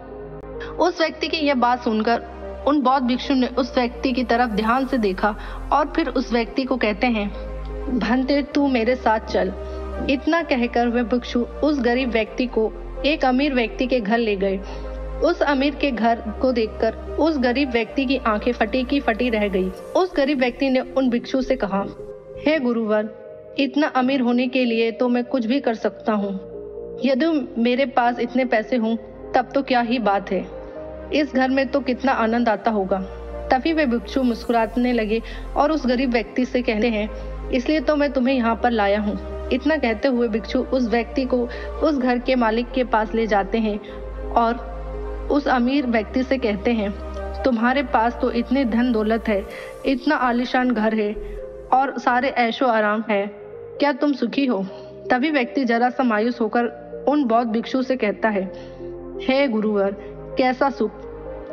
उस व्यक्ति की यह बात सुनकर उन बौद्ध भिक्षु ने उस व्यक्ति की तरफ ध्यान से देखा और फिर उस व्यक्ति को कहते हैं, भंते, तू मेरे साथ चल। इतना कहकर वह भिक्षु उस गरीब व्यक्ति को एक अमीर व्यक्ति के घर ले गए। उस अमीर के घर को देखकर उस गरीब व्यक्ति की आंखें फटी की फटी रह गई। उस गरीब व्यक्ति ने उन भिक्षु से कहा, हे गुरुवर, इतना अमीर होने के लिए तो मैं कुछ भी कर सकता हूँ। यदि मेरे पास इतने पैसे हों तब तो क्या ही बात है, इस घर में तो कितना आनंद आता होगा। तभी वे भिक्षु मुस्कुराने लगे और उस गरीब व्यक्ति से कहते हैं, इसलिए तो मैं तुम्हें यहाँ पर लाया हूँ इतना कहते हुए भिक्षु उस व्यक्ति को उस घर के मालिक के पास ले जाते हैं और उस अमीर व्यक्ति से कहते हैं, तुम्हारे पास तो इतने धन दौलत है, इतना आलीशान घर है और सारे ऐशो आराम है, क्या तुम सुखी हो? तभी व्यक्ति जरा सा मायूस होकर उन बौद्ध भिक्षु से कहता है, हे गुरुवर, कैसा सुख?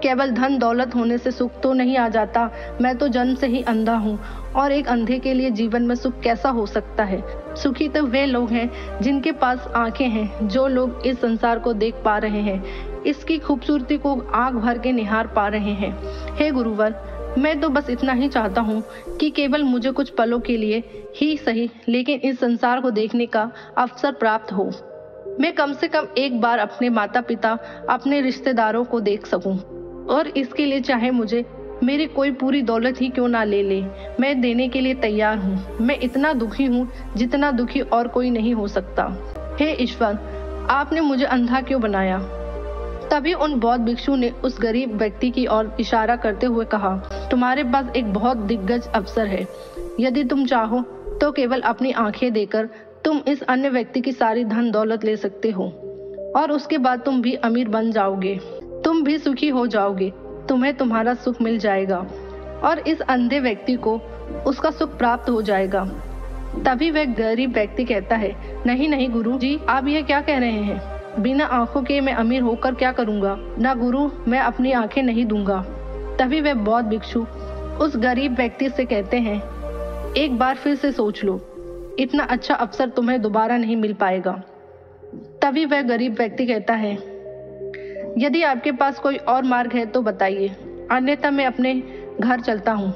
केवल धन दौलत होने से सुख तो नहीं आ जाता। मैं तो जन्म से ही अंधा हूँ और एक अंधे के लिए जीवन में सुख कैसा हो सकता है? सुखी तो वे लोग हैं जिनके पास आंखें हैं, जो लोग इस संसार को देख पा रहे हैं, इसकी खूबसूरती को आंख भर के निहार पा रहे हैं। हे गुरुवर, मैं तो बस इतना ही चाहता हूँ कि केवल मुझे कुछ पलों के लिए ही सही, लेकिन इस संसार को देखने का अवसर प्राप्त हो। मैं कम से कम एक बार अपने माता पिता, अपने रिश्तेदारों को देख सकूं, और इसके लिए चाहे मुझे मेरी कोई पूरी दौलत ही क्यों ना ले ले, मैं देने के लिए तैयार हूँ। मैं इतना दुखी हूँ जितना दुखी और कोई नहीं हो सकता। हे ईश्वर, आपने मुझे अंधा क्यों बनाया? तभी उन बौद्ध भिक्षु ने उस गरीब व्यक्ति की ओर इशारा करते हुए कहा, तुम्हारे पास एक बहुत दिग्गज अवसर है। यदि तुम चाहो तो केवल अपनी आंखें देकर तुम इस अन्य व्यक्ति की सारी धन दौलत ले सकते हो और उसके बाद तुम भी अमीर बन जाओगे, तुम भी सुखी हो जाओगे, तुम्हें तुम्हारा सुख मिल जाएगा और इस अंधे व्यक्ति को उसका सुख प्राप्त हो जाएगा। तभी वह गरीब व्यक्ति कहता है, नहीं नहीं गुरु जी, आप यह क्या कह रहे हैं? बिना आंखों के मैं अमीर होकर क्या करूंगा? ना गुरु, मैं अपनी आंखें नहीं दूंगा। तभी वह बौद्ध भिक्षु उस गरीब व्यक्ति से कहते हैं, एक बार फिर से सोच लो, इतना अच्छा अवसर तुम्हें दोबारा नहीं मिल पाएगा। तभी वह गरीब व्यक्ति कहता है, यदि आपके पास कोई और मार्ग है तो बताइए, अन्यथा मैं अपने घर चलता हूँ।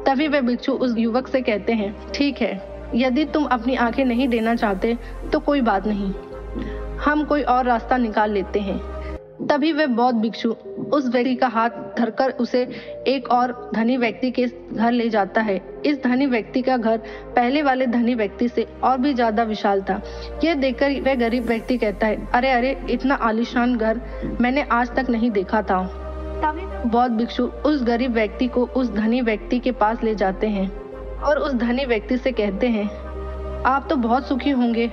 तभी वह भिक्षु उस युवक से कहते हैं, ठीक है, यदि तुम अपनी आंखें नहीं देना चाहते तो कोई बात नहीं, हम कोई और रास्ता निकाल लेते हैं। तभी वह बौद्ध भिक्षु उस व्यक्ति का हाथ धरकर उसे एक और धनी व्यक्ति के घर ले जाता है। इस धनी व्यक्ति का घर पहले वाले धनी व्यक्ति से और भी ज्यादा विशाल था। यह देखकर वह गरीब व्यक्ति कहता है, अरे अरे, इतना आलीशान घर मैंने आज तक नहीं देखा था। तभी बौद्ध भिक्षु उस गरीब व्यक्ति को उस धनी व्यक्ति के पास ले जाते हैं और उस धनी व्यक्ति से कहते हैं, आप तो बहुत सुखी होंगे,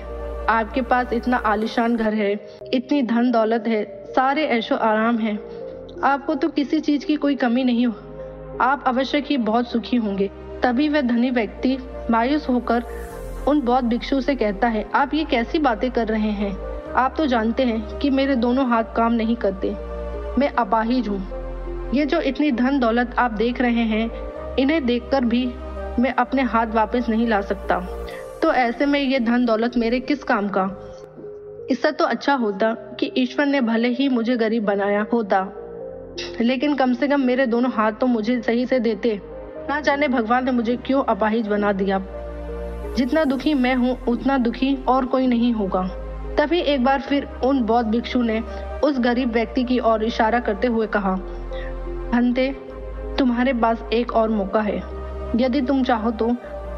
आपके पास इतना आलीशान घर है, इतनी धन दौलत है, सारे ऐशो आराम है, आपको तो किसी चीज की कोई कमी नहीं हो, आप अवश्य ही बहुत सुखी होंगे। तभी वह धनी व्यक्ति मायूस होकर उन बौद्ध भिक्षु से कहता है, आप ये कैसी बातें कर रहे हैं? आप तो जानते हैं कि मेरे दोनों हाथ काम नहीं करते, मैं अपाहिज हूँ। ये जो इतनी धन दौलत आप देख रहे हैं, इन्हें देखकर भी मैं अपने हाथ वापस नहीं ला सकता, तो ऐसे में ये धन दौलत मेरे किस काम का? इससे तो अच्छा होता कि ईश्वर ने भले ही मुझे गरीब बनाया होता, लेकिन कम से कम मेरे दोनों हाथ तो मुझे सही से देते। ना जाने भगवान ने मुझे क्यों अपाहिज बना दिया। जितना दुखी मैं हूँ उतना दुखी और कोई नहीं होगा। तभी एक बार फिर उन बौद्ध भिक्षु ने उस गरीब व्यक्ति की ओर इशारा करते हुए कहा, भंते, तुम्हारे पास एक और मौका है। यदि तुम चाहो तो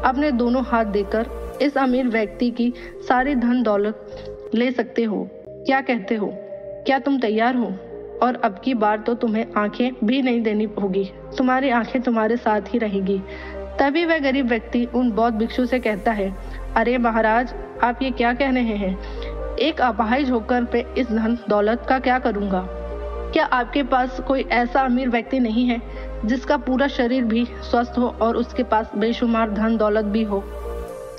अपने दोनों हाथ देकर इस अमीर व्यक्ति की सारी धन दौलत ले सकते हो। क्या कहते हो? क्या तुम तैयार हो? और अब की बार तो तुम्हें आंखें भी नहीं देनी होगी, तुम्हारी आंखें तुम्हारे साथ ही रहेगी। तभी वह गरीब व्यक्ति उन बौद्ध भिक्षु से कहता है, अरे महाराज, आप ये क्या कह रहे हैं? एक अपाहिज होकर मैं इस धन दौलत का क्या करूंगा? क्या आपके पास कोई ऐसा अमीर व्यक्ति नहीं है जिसका पूरा शरीर भी स्वस्थ हो और उसके पास बेशुमार धन दौलत भी हो?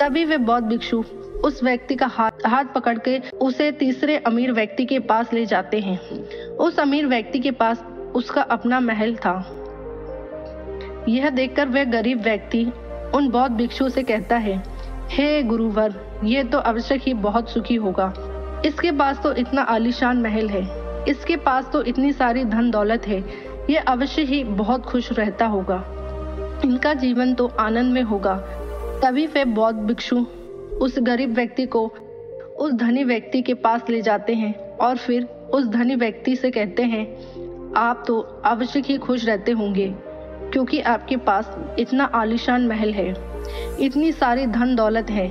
तभी वे बौद्ध भिक्षु उस व्यक्ति का हाथ पकड़ के उसे तीसरे अमीर व्यक्ति के पास ले जाते हैं। उस अमीर व्यक्ति के पास उसका अपना महल था। यह देखकर वह गरीब व्यक्ति उन बौद्ध भिक्षु से कहता है, हे गुरुवर, ये तो अवश्य ही बहुत सुखी होगा। इसके पास तो इतना आलीशान महल है, इसके पास तो इतनी सारी धन दौलत है, ये अवश्य ही बहुत खुश रहता होगा, इनका जीवन तो आनंद में होगा। तभी वे बौद्ध भिक्षु उस गरीब व्यक्ति को उस धनी व्यक्ति के पास ले जाते हैं और फिर उस धनी व्यक्ति से कहते हैं, आप तो अवश्य ही खुश रहते होंगे क्योंकि आपके पास इतना आलीशान महल है, इतनी सारी धन दौलत है,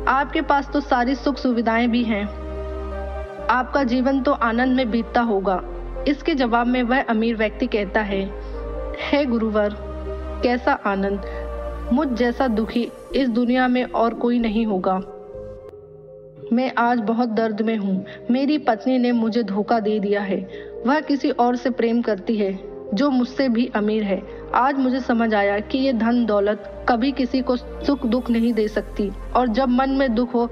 आपके पास तो सारी सुख सुविधाएं भी हैं, आपका जीवन तो आनंद में बीतता होगा। इसके जवाब में वह अमीर व्यक्ति कहता है, हे गुरुवर, कैसा आनंद, मुझ जैसा दुखी इस दुनिया में और कोई नहीं होगा। मैं आज बहुत दर्द में हूँ। मेरी पत्नी ने मुझे धोखा दे दिया है। वह किसी और से प्रेम करती है जो मुझसे भी अमीर है। आज मुझे समझ आया कि ये धन दौलत कभी किसी को सुख दुख नहीं दे सकती, और जब मन में दुख हो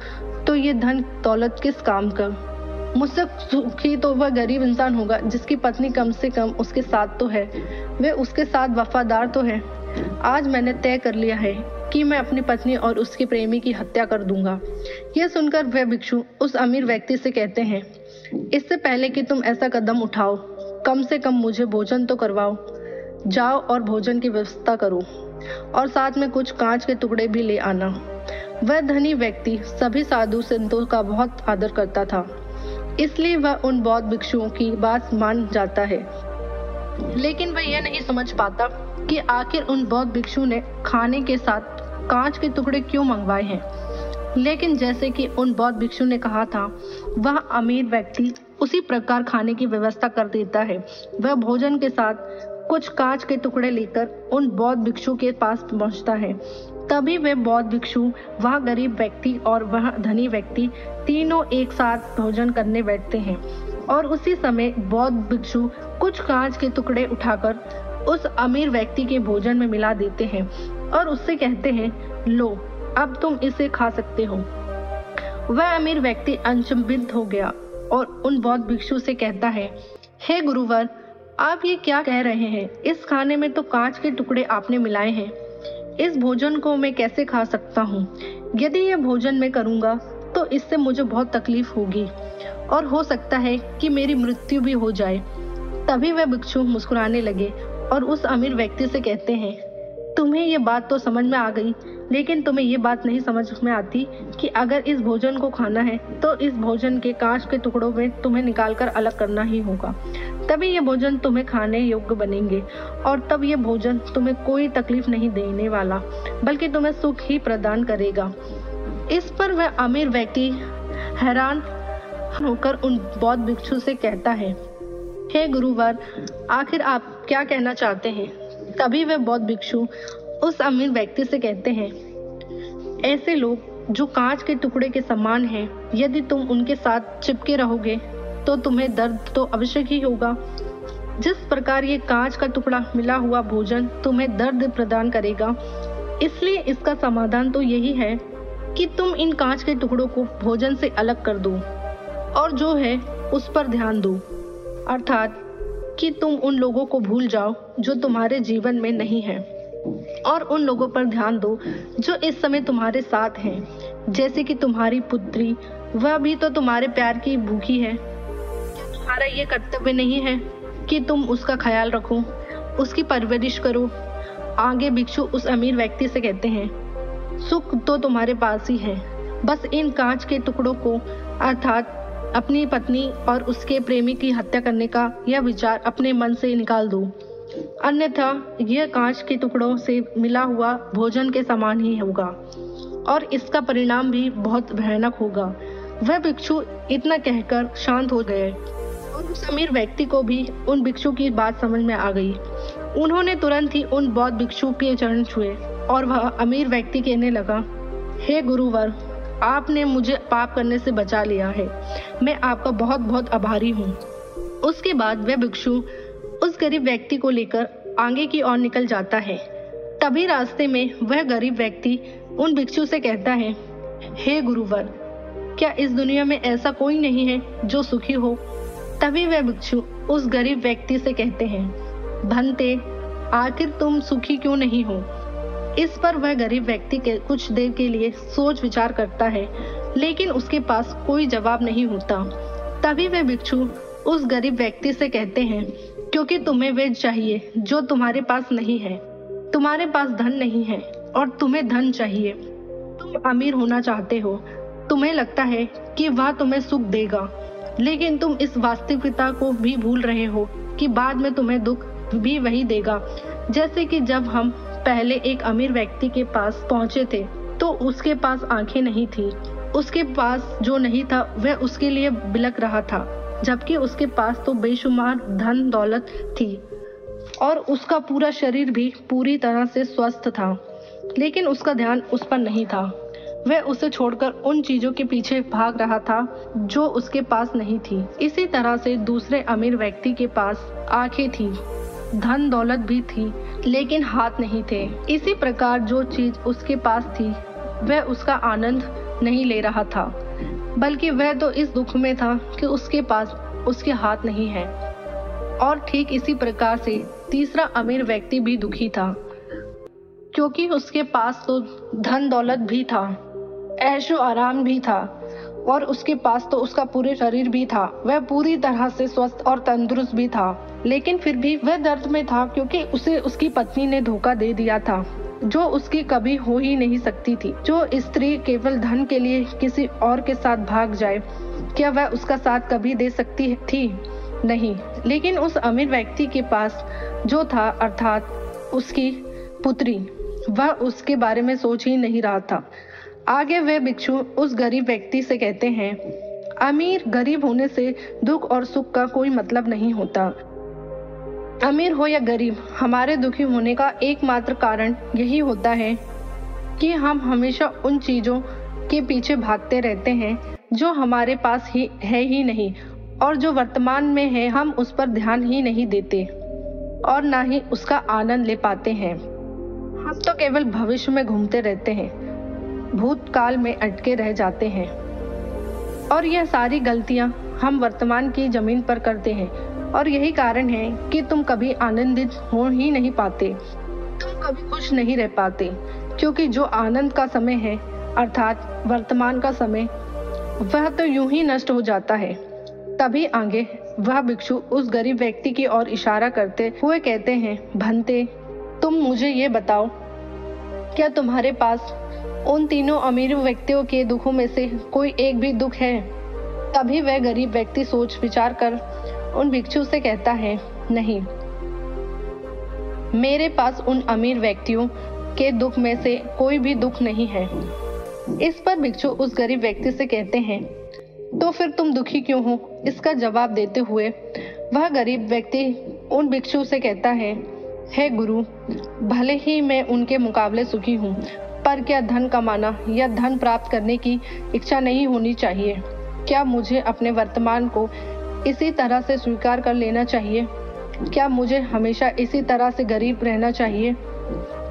तो ये धन दौलत किस काम का। मुझसे सुखी तो वह गरीब इंसान होगा जिसकी पत्नी कम से कम उसके साथ तो है, वे उसके साथ वफादार तो है। आज मैंने तय कर लिया है कि मैं अपनी पत्नी और उसके प्रेमी की हत्या कर दूंगा। यह सुनकर वह भिक्षु उस अमीर व्यक्ति से कहते हैं, इससे पहले कि तुम ऐसा कदम उठाओ, कम से कम मुझे भोजन तो करवाओ। जाओ और भोजन की व्यवस्था करो, और साथ में कुछ कांच के टुकड़े भी ले आना। वह धनी व्यक्ति सभी साधु संतों का बहुत आदर करता था, इसलिए वह उन बौद्ध भिक्षुओं की बात मान जाता है। लेकिन वह यह नहीं समझ पाता कि आखिर उन बौद्ध भिक्षु ने खाने के साथ कांच के टुकड़े क्यों मंगवाए हैं। लेकिन जैसे कि उन बौद्ध भिक्षु ने कहा था, वह अमीर व्यक्ति उसी प्रकार खाने की व्यवस्था कर देता है। वह भोजन के साथ कुछ कांच के टुकड़े लेकर उन बौद्ध भिक्षु के पास पहुंचता है। तभी वे बौद्ध भिक्षु, वह गरीब व्यक्ति और वह धनी व्यक्ति तीनों एक साथ भोजन करने बैठते हैं, और उसी समय बौद्ध भिक्षु कुछ कांच के टुकड़े उठाकर उस अमीर व्यक्ति के भोजन में मिला देते हैं और उससे कहते हैं, लो अब तुम इसे खा सकते हो। वह अमीर व्यक्ति अचंभित हो गया और उन बौद्ध भिक्षु से कहता है, हे गुरुवर, आप ये क्या कह रहे हैं? इस खाने में तो कांच के टुकड़े आपने मिलाए हैं। इस भोजन को मैं कैसे खा सकता हूँ? यदि यह भोजन मैं करूँगा तो इससे मुझे बहुत तकलीफ होगी और हो सकता है कि मेरी मृत्यु भी हो जाए। तभी वह भिक्षु मुस्कुराने लगे और उस अमीर व्यक्ति से कहते हैं, तुम्हें ये बात तो समझ में आ गई, लेकिन तुम्हें ये बात नहीं समझ में आती कि अगर इस भोजन को खाना है तो इस भोजन के कांच के टुकड़ों में तुम्हें निकालकर अलग करना ही होगा। तभी ये भोजन तुम्हें खाने योग्य बनेंगे, और तब ये भोजन तुम्हें कोई तकलीफ नहीं देने वाला, बल्कि तुम्हें सुख ही प्रदान करेगा। इस पर वह अमीर व्यक्ति हैरान होकर उन बौद्ध भिक्षु से कहता है, हे गुरुवर, आखिर आप क्या कहना चाहते हैं? तभी वह बौद्ध भिक्षु उस अमीर व्यक्ति से कहते हैं, ऐसे लोग जो कांच के टुकड़े के समान हैं, यदि तुम उनके साथ चिपके रहोगे तो तुम्हें दर्द तो अवश्य ही होगा। जिस प्रकार ये कांच का टुकड़ा मिला हुआ भोजन तुम्हें दर्द प्रदान करेगा, इसलिए इसका समाधान तो यही है कि तुम इन कांच के टुकड़ों को भोजन से अलग कर दो और जो है उस पर ध्यान दो, अर्थात कि तुम उन लोगों को भूल जाओ जो तुम्हारे जीवन में नहीं है, और उन लोगों पर ध्यान दो जो इस समय तुम्हारे साथ हैं, जैसे कि तुम्हारी पुत्री, वह भी तो तुम्हारे प्यार की भूखी है। क्या तुम्हारा ये कर्तव्य नहीं है कि तुम उसका ख्याल रखो, उसकी परवरिश करो? आगे भिक्षु उस अमीर व्यक्ति से कहते हैं, सुख तो तुम्हारे पास ही है, बस इन कांच के टुकड़ों को, अर्थात अपनी पत्नी और उसके प्रेमी की हत्या करने का यह विचार अपने मन से निकाल दो, अन्यथा यह कांच के टुकड़ों से मिला हुआ भोजन के समान ही होगा और इसका परिणाम भी बहुत भयानक होगा। वह भिक्षु इतना कहकर शांत हो गए और उस अमीर व्यक्ति को भी उन भिक्षु की बात समझ में आ गई। उन्होंने तुरंत ही उन बौद्ध भिक्षु के चरण छुए और वह अमीर व्यक्ति कहने लगा, हे गुरुवर, आपने मुझे पाप करने से बचा लिया है, मैं आपका बहुत बहुत आभारी हूँ। उसके बाद वह भिक्षु उस गरीब व्यक्ति को लेकर आगे की ओर निकल जाता है। तभी रास्ते में वह गरीब व्यक्ति उन भिक्षु से कहता है, हे गुरुवर, क्या इस दुनिया में ऐसा कोई नहीं है जो सुखी हो? तभी वह भिक्षु उस गरीब व्यक्ति से कहते हैं, भंते, आखिर तुम सुखी क्यों नहीं हो? इस पर वह गरीब व्यक्ति के कुछ देर के लिए सोच विचार करता है, लेकिन उसके पास कोई जवाब नहीं होता। तभी वह भिक्षु उस गरीब व्यक्ति से कहते हैं, क्योंकि तुम्हें वे चाहिए जो तुम्हारे पास नहीं है। तुम्हारे पास धन नहीं है और तुम्हें धन चाहिए। तुम अमीर होना चाहते हो, तुम्हें लगता है कि वह तुम्हें सुख देगा, लेकिन तुम इस वास्तविकता को भी भूल रहे हो कि बाद में तुम्हें दुख भी वही देगा। जैसे कि जब हम पहले एक अमीर व्यक्ति के पास पहुंचे थे तो उसके पास आंखें नहीं थी, उसके पास जो नहीं था वह उसके लिए बिलख रहा था, जबकि उसके पास तो बेशुमार धन दौलत थी और उसका पूरा शरीर भी पूरी तरह से स्वस्थ था, लेकिन उसका ध्यान उस पर नहीं था। वह उसे छोड़कर उन चीजों के पीछे भाग रहा था जो उसके पास नहीं थी। इसी तरह से दूसरे अमीर व्यक्ति के पास आंखें थी, धन दौलत भी थी, लेकिन हाथ नहीं थे। इसी प्रकार जो चीज उसके पास थी वह उसका आनंद नहीं ले रहा था, बल्कि वह तो इस दुख में था कि उसके पास उसके हाथ नहीं है। और ठीक इसी प्रकार से तीसरा अमीर व्यक्ति भी दुखी था, क्योंकि उसके पास तो धन दौलत भी था, ऐशो आराम भी था, और उसके पास तो उसका पूरे शरीर भी था। वह पूरी तरह से स्वस्थ और तंदुरुस्त भी था, लेकिन फिर भी वह दर्द में था, क्योंकि उसे उसकी पत्नी ने धोखा दे दिया था, जो उसकी कभी हो ही नहीं सकती थी। जो स्त्री केवल धन के लिए किसी और के साथ भाग जाए, क्या वह उसका साथ कभी दे सकती थी? नहीं। लेकिन उस अमीर व्यक्ति के पास जो था, अर्थात उसकी पुत्री, वह उसके बारे में सोच ही नहीं रहा था। आगे वे भिक्षु उस गरीब व्यक्ति से कहते हैं, अमीर गरीब होने से दुख और सुख का कोई मतलब नहीं होता। अमीर हो या गरीब, हमारे दुखी होने का एकमात्र कारण यही होता है कि हम हमेशा उन चीजों के पीछे भागते रहते हैं जो हमारे पास ही नहीं, और जो वर्तमान में है हम उस पर ध्यान ही नहीं देते और ना ही उसका आनंद ले पाते हैं। हम तो केवल भविष्य में घूमते रहते हैं, भूतकाल में अटके रह जाते हैं, और यह सारी गलतियां हम वर्तमान की जमीन पर करते हैं। और यही कारण है कि तुम कभी आनंदित हो ही नहीं पाते, तुम कभी खुश नहीं रह पाते, क्योंकि जो आनंद का समय है, अर्थात वर्तमान का समय, वह तो यूं ही नष्ट हो जाता है। तभी आगे वह भिक्षु उस गरीब व्यक्ति की ओर इशारा करते हुए कहते हैं, भंते, तुम मुझे ये बताओ, क्या तुम्हारे पास उन तीनों अमीर व्यक्तियों के दुखों में से कोई एक भी दुख है? तभी वह गरीब व्यक्ति सोच विचार कर उन भिक्षु से कहता है, नहीं, मेरे पास उन अमीर व्यक्तियों के दुख में से कोई भी दुख नहीं है। इस पर भिक्षु उस गरीब व्यक्ति से कहते हैं, तो फिर तुम दुखी क्यों हो? इसका जवाब देते हुए वह गरीब व्यक्ति उन भिक्षु से कहता है, हे गुरु, भले ही मैं उनके मुकाबले सुखी हूँ, पर क्या धन कमाना या धन प्राप्त करने की इच्छा नहीं होनी चाहिए? क्या मुझे अपने वर्तमान को इसी तरह से स्वीकार कर लेना चाहिए? क्या मुझे हमेशा इसी तरह से गरीब रहना चाहिए?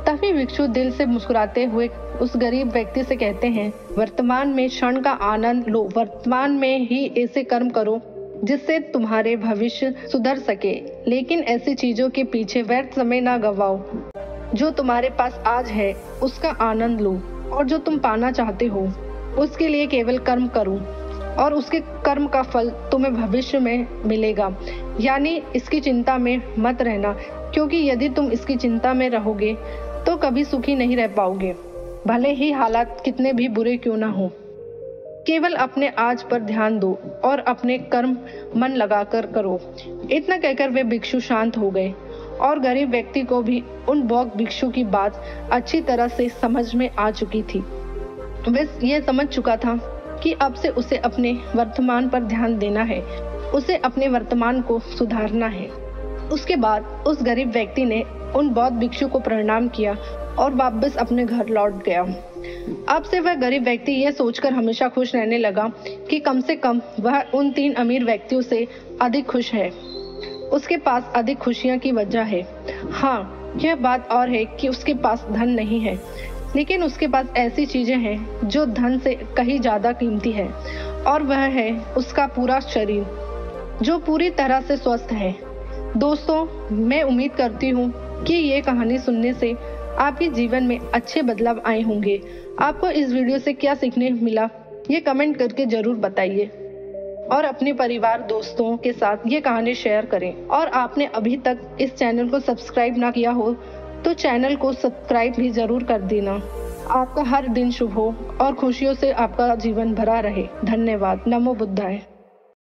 तभी भिक्षु दिल से मुस्कुराते हुए उस गरीब व्यक्ति से कहते हैं, वर्तमान में क्षण का आनंद लो, वर्तमान में ही ऐसे कर्म करो जिससे तुम्हारे भविष्य सुधर सके, लेकिन ऐसी चीजों के पीछे व्यर्थ समय ना गवाओ। जो तुम्हारे पास आज है उसका आनंद लो, और जो तुम पाना चाहते हो उसके लिए केवल कर्म करो, और उसके कर्म का फल तुम्हें भविष्य में मिलेगा। यानी इसकी चिंता में मत रहना, क्योंकि यदि तुम इसकी चिंता में रहोगे तो कभी सुखी नहीं रह पाओगे, भले ही हालात कितने भी बुरे क्यों ना हो। केवल अपने आज पर ध्यान दो और अपने कर्म मन लगाकर करो। इतना कहकर वे भिक्षु शांत हो गए, और गरीब व्यक्ति को भी उन बौद्ध भिक्षु की बात अच्छी तरह से समझ में आ चुकी थी। वह यह समझ चुका था कि अब से उसे अपने वर्तमान पर ध्यान देना है, उसे अपने वर्तमान को सुधारना है। उसके बाद उस गरीब व्यक्ति ने उन बौद्ध भिक्षु को प्रणाम किया और वापस अपने घर लौट गया। अब से वह गरीब व्यक्ति यह सोचकर हमेशा खुश रहने लगा कि कम से कम वह उन 3 अमीर व्यक्तियों से अधिक खुश है। उसके पास अधिक खुशियां की वजह है। हाँ, यह बात और है कि उसके पास धन नहीं है, लेकिन उसके पास ऐसी चीजें हैं जो धन से कहीं ज्यादा कीमती है, और वह है उसका पूरा शरीर, जो पूरी तरह से स्वस्थ है। दोस्तों, मैं उम्मीद करती हूँ कि ये कहानी सुनने से आपके जीवन में अच्छे बदलाव आए होंगे। आपको इस वीडियो से क्या सीखने मिला, ये कमेंट करके जरूर बताइए, और अपने परिवार दोस्तों के साथ ये कहानी शेयर करें। और आपने अभी तक इस चैनल को सब्सक्राइब ना किया हो तो चैनल को सब्सक्राइब भी जरूर कर देना। आपका हर दिन शुभ हो और खुशियों से आपका जीवन भरा रहे। धन्यवाद। नमो बुद्धाय।